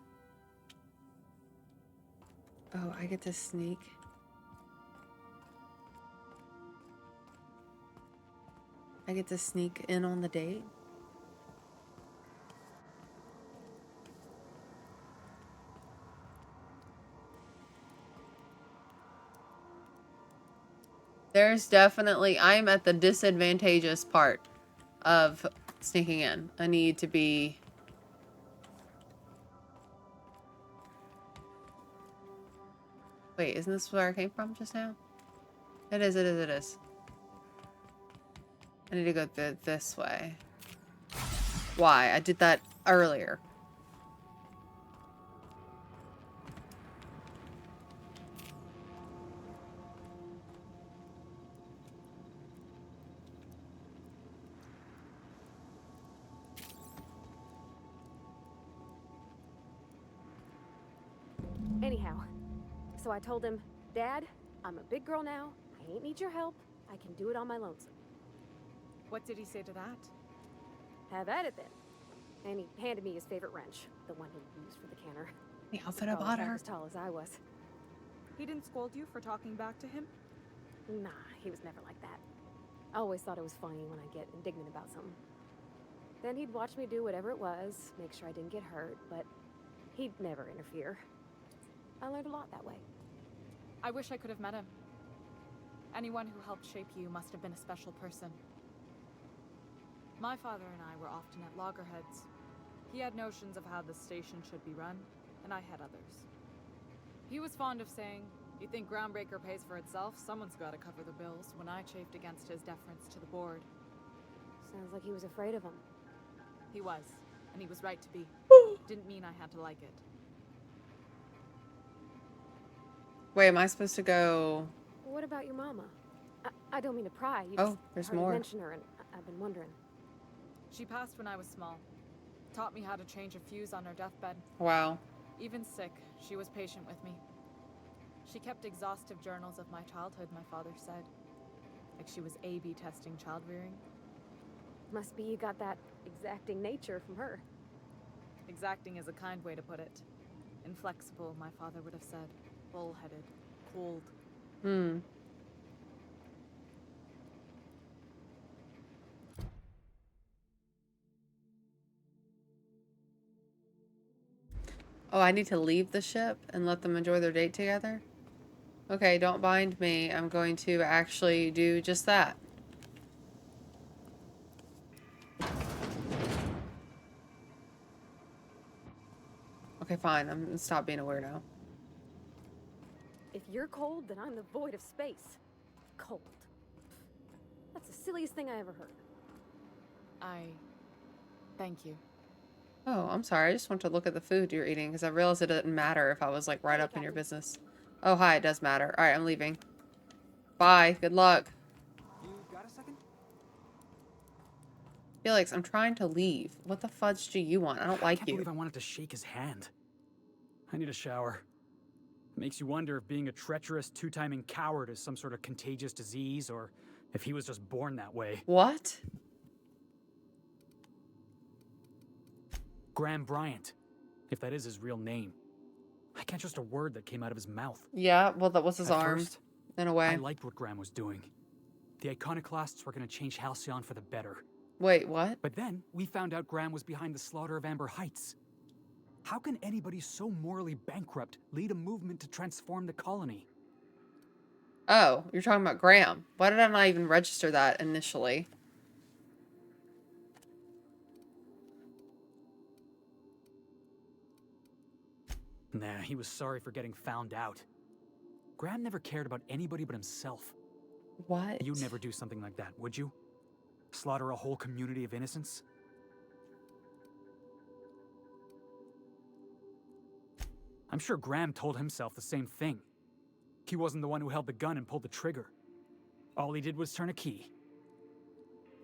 Oh, I get to sneak. I get to sneak in on the date? There's definitely, I'm at the disadvantageous part of sneaking in. I need to be... Wait, isn't this where I came from just now? It is, it is, it is. I need to go this way. Why? I did that earlier. Anyhow, so I told him, Dad, I'm a big girl now. I ain't need your help. I can do it on my lonesome. What did he say to that? Have at it then. And he handed me his favorite wrench, the one he used for the canner. The outfit I bought her. As tall as I was. He didn't scold you for talking back to him? Nah, he was never like that. I always thought it was funny when I get indignant about something. Then he'd watch me do whatever it was, make sure I didn't get hurt, but he'd never interfere. I learned a lot that way. I wish I could have met him. Anyone who helped shape you must have been a special person. My father and I were often at loggerheads. He had notions of how the station should be run, and I had others. He was fond of saying, "You think Groundbreaker pays for itself? Someone's got to cover the bills," when I chafed against his deference to the board. Sounds like he was afraid of him. He was, and he was right to be. Didn't mean I had to like it. Wait, am I supposed to go... What about your mama? I don't mean to pry. You Oh, just there's hardly more. mention her, and I've been wondering. She passed when I was small. Taught me how to change a fuse on her deathbed. Wow. Even sick, she was patient with me. She kept exhaustive journals of my childhood, my father said. Like she was A/B testing child rearing. Must be you got that exacting nature from her. Exacting is a kind way to put it. Inflexible, my father would have said. Bull-headed. Cold. Hmm. Oh, I need to leave the ship and let them enjoy their date together? Okay, don't bind me. I'm going to actually do just that. Okay, fine. I'm gonna stop being a weirdo. If you're cold, then I'm the void of space. Cold. That's the silliest thing I ever heard. Thank you. Oh, I'm sorry. I just want to look at the food you're eating because I realized it didn't matter if I was like right up in your business. Oh, hi. It does matter. All right, I'm leaving. Bye. Good luck. You got a second? Felix, I'm trying to leave. What the fudge do you want? I don't like I can't you. believe I wanted to shake his hand. I need a shower. It makes you wonder if being a treacherous, two-timing coward is some sort of contagious disease, or if he was just born that way. What? Graham Bryant, if that is his real name. I can't trust a word that came out of his mouth. Yeah, well, that was his At arm, first, in a way. I liked what Graham was doing. The Iconoclasts were going to change Halcyon for the better. Wait, what? But then, we found out Graham was behind the slaughter of Amber Heights. How can anybody so morally bankrupt lead a movement to transform the colony? Oh, you're talking about Graham. Why did I not even register that initially? Nah, he was sorry for getting found out. Graham never cared about anybody but himself. What? You'd never do something like that, would you? Slaughter a whole community of innocents? I'm sure Graham told himself the same thing. He wasn't the one who held the gun and pulled the trigger. All he did was turn a key.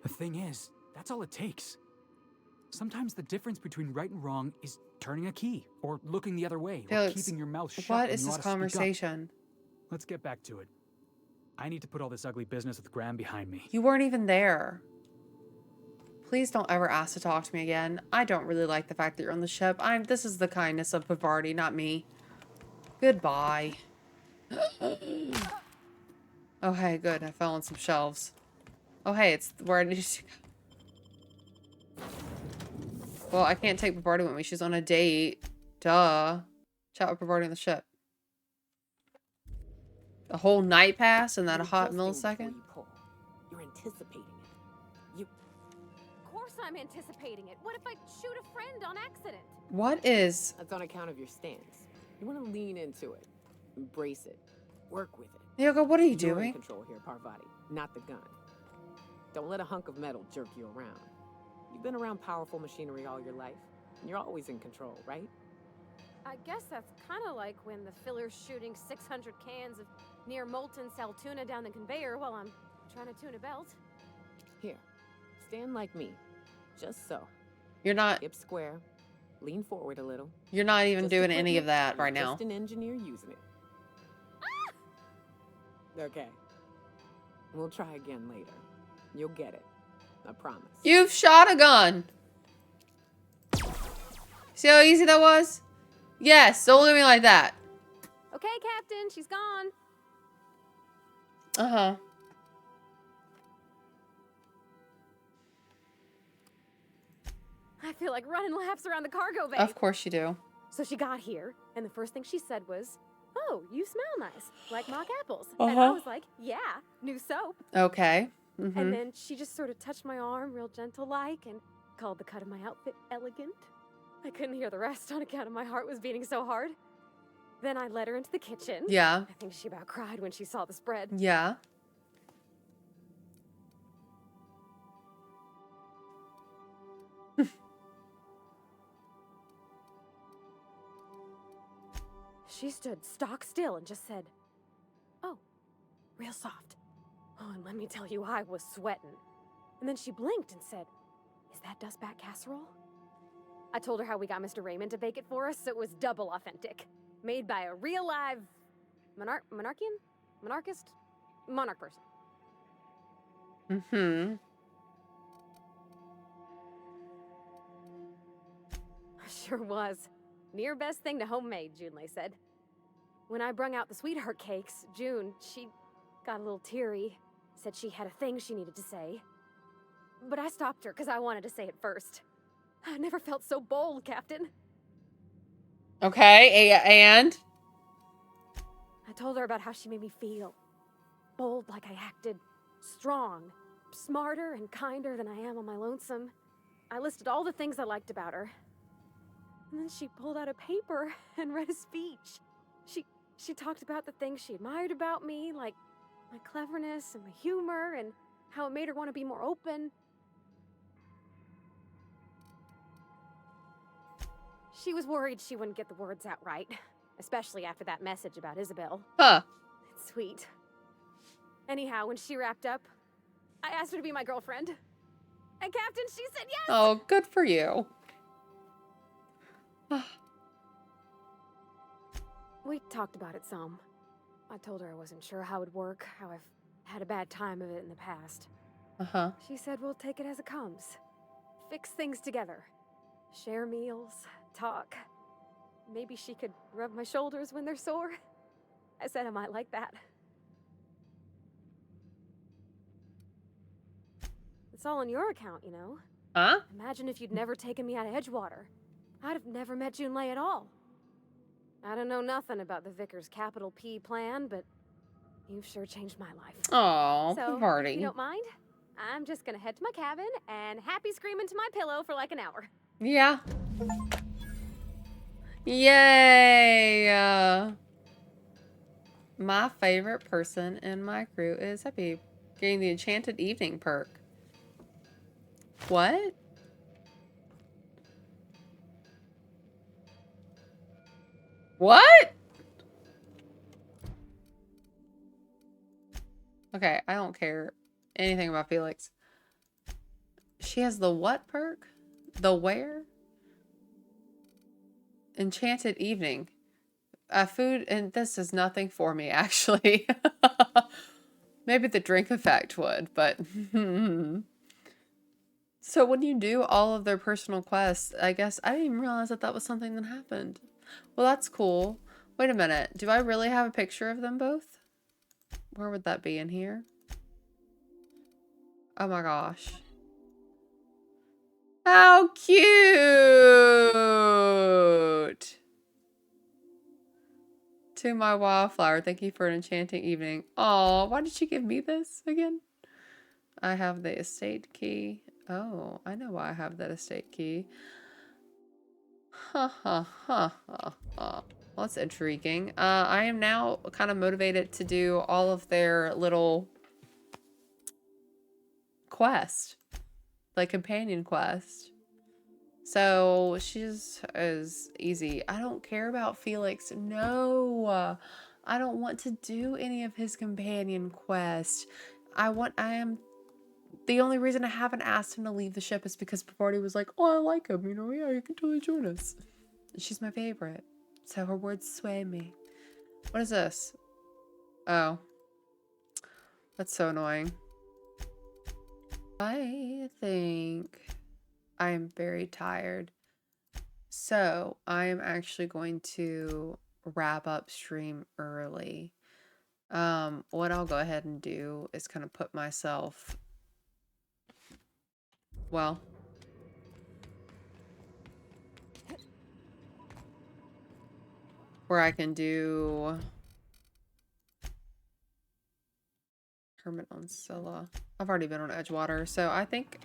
The thing is, that's all it takes. Sometimes the difference between right and wrong is turning a key, or looking the other way, Felix, or keeping your mouth shut. what when is you this ought to speak up. conversation? Let's get back to it. I need to put all this ugly business with Graham behind me. You weren't even there. Please don't ever ask to talk to me again. I don't really like the fact that you're on the ship. This is the kindness of Parvati, not me. Goodbye. Oh, hey, good. I fell on some shelves. Oh, hey, it's where I need to go. Well, I can't take Parvati with me. She's on a date. Duh. Chat with Parvati on the ship. A whole night pass in that You're hot adjusting millisecond? before you pull. You're anticipating it. You... Of course I'm anticipating it. What if I shoot a friend on accident? What is... That's on account of your stance. You want to lean into it. Embrace it. Work with it. Yoga, what are you You're doing? in control here, Parvati, not the gun. Don't let a hunk of metal jerk you around. You've been around powerful machinery all your life, and you're always in control, right? I guess that's kind of like when the filler's shooting 600 cans of near molten Saltuna down the conveyor while I'm trying to tune a belt. Here, stand like me. Just so. You're not... Hip square. Lean forward a little. You're not even Just doing any of equipment, that you're right now. Just an engineer using it. Okay. We'll try again later. You'll get it. I promise. You've shot a gun! See how easy that was? Yes, don't look at me like that. Okay, Captain, she's gone. Uh-huh. I feel like running laps around the cargo bay. Of course you do. So she got here, and the first thing she said was, "Oh, you smell nice, like mock apples." And I Uh-huh. was like, "Yeah, new soap." Okay. Mm-hmm. And then she just sort of touched my arm real gentle-like and called the cut of my outfit elegant. I couldn't hear the rest on account of my heart was beating so hard. Then I led her into the kitchen. Yeah. I think she about cried when she saw the spread. Yeah. She stood stock still and just said, "Oh, real soft." Oh, and let me tell you, I was sweating. And then she blinked and said, "Is that dustback casserole?" I told her how we got Mr. Raymond to bake it for us, so it was double authentic. Made by a real live monarch person. Mm-hmm. Sure was. Near best thing to homemade, Junlei said. When I brung out the sweetheart cakes, June, she got a little teary. Said she had a thing she needed to say. But I stopped her because I wanted to say it first. I never felt so bold, Captain. Okay, and? I told her about how she made me feel. Bold like I acted. Strong. Smarter and kinder than I am on my lonesome. I listed all the things I liked about her. And then she pulled out a paper and read a speech. She talked about the things she admired about me, like my cleverness and my humor, and how it made her want to be more open. She was worried she wouldn't get the words out right, especially after that message about Isabel. Huh. It's sweet. Anyhow, when she wrapped up, I asked her to be my girlfriend. And Captain, she said yes! Oh, good for you. We talked about it some. I told her I wasn't sure how it'd work, how I've had a bad time of it in the past. Uh-huh. She said we'll take it as it comes. Fix things together. Share meals, talk. Maybe she could rub my shoulders when they're sore. I said I might like that. It's all on your account, you know. Huh? Imagine if you'd never taken me out of Edgewater. I'd have never met Junlei at all. I don't know nothing about the Vicar's capital P plan, but you've sure changed my life. Aw, So, Parvati. if you don't mind, I'm just gonna head to my cabin and happy scream into my pillow for like an hour. Yeah. Yay! My favorite person in my crew is Happy. Getting the Enchanted Evening perk. What? What? Okay, I don't care anything about Felix. She has the what perk? The where? Enchanted Evening. Food, and this is nothing for me, actually. Maybe the drink effect would, but... So when you do all of their personal quests, I guess I didn't even realize that that was something that happened. Well, that's cool. Wait a minute. Do I really have a picture of them both? Where would that be? In here? Oh my gosh. How cute! To my wildflower, thank you for an enchanting evening. Aw, why did she give me this again? I have the estate key. Oh, I know why I have that estate key. Ha ha ha ha ha. Well, that's intriguing. I am now kind of motivated to do all of their little quest, like companion quest. So she's is easy. I don't care about Felix. No, I don't want to do any of his companion quest. I am the only reason I haven't asked him to leave the ship is because Parvati was like, oh, I like him, you know, yeah, you can totally join us. She's my favorite. So her words sway me. What is this? Oh. That's so annoying. I think I am very tired. So I am actually going to wrap up stream early. What I'll go ahead and do is kind of put myself, well, where I can do Hermit on Scylla. I've already been on Edgewater, so I think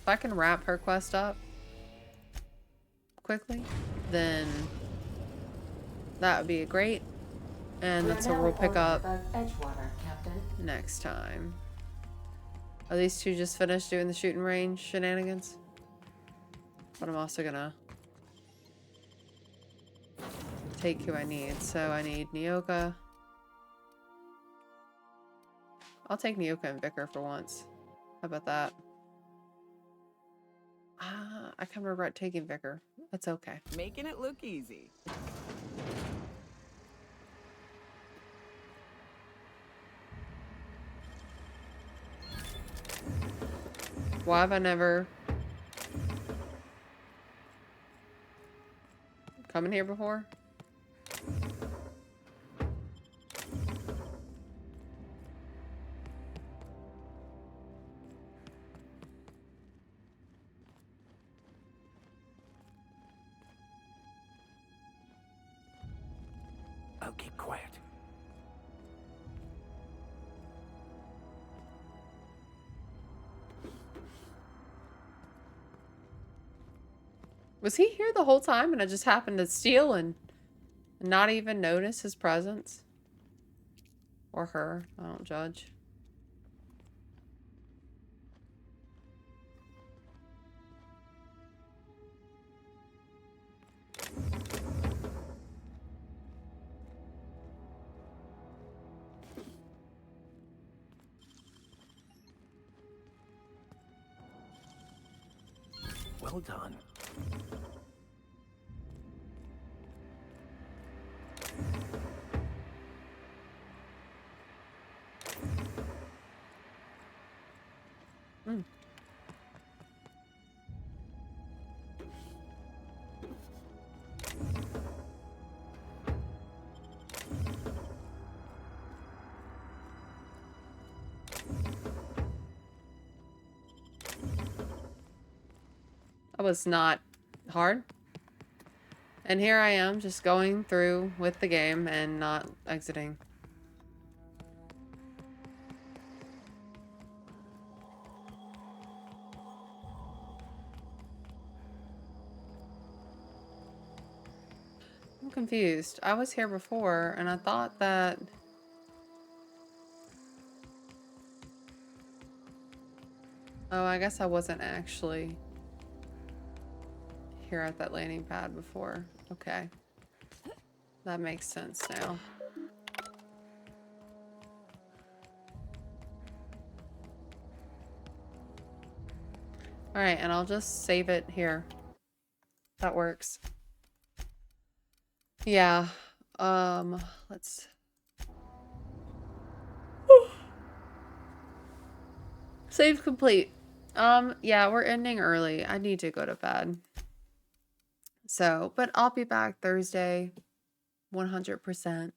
if I can wrap her quest up quickly, then that would be great. And that's what we'll pick up Edgewater, Captain. next time. Are these two just finished doing the shooting range shenanigans? But I'm also gonna take who I need. So I need Nyoka. I'll take Nyoka and Vicar for once. How about that? I kind of regret taking Vicar. That's okay. Making it look easy. Why have I never come in here before? I'll keep quiet. Was he here the whole time and I just happened to steal and not even notice his presence? Or her. I don't judge. Well done. Mm. That was not hard. And here I am just going through with the game and not exiting. I'm confused. I was here before and I thought that... Oh, I guess I wasn't actually here at that landing pad before. Okay. That makes sense now. Alright, and I'll just save it here. That works. Yeah. Let's... Save complete. Yeah, we're ending early. I need to go to bed. So, but I'll be back Thursday. 100%.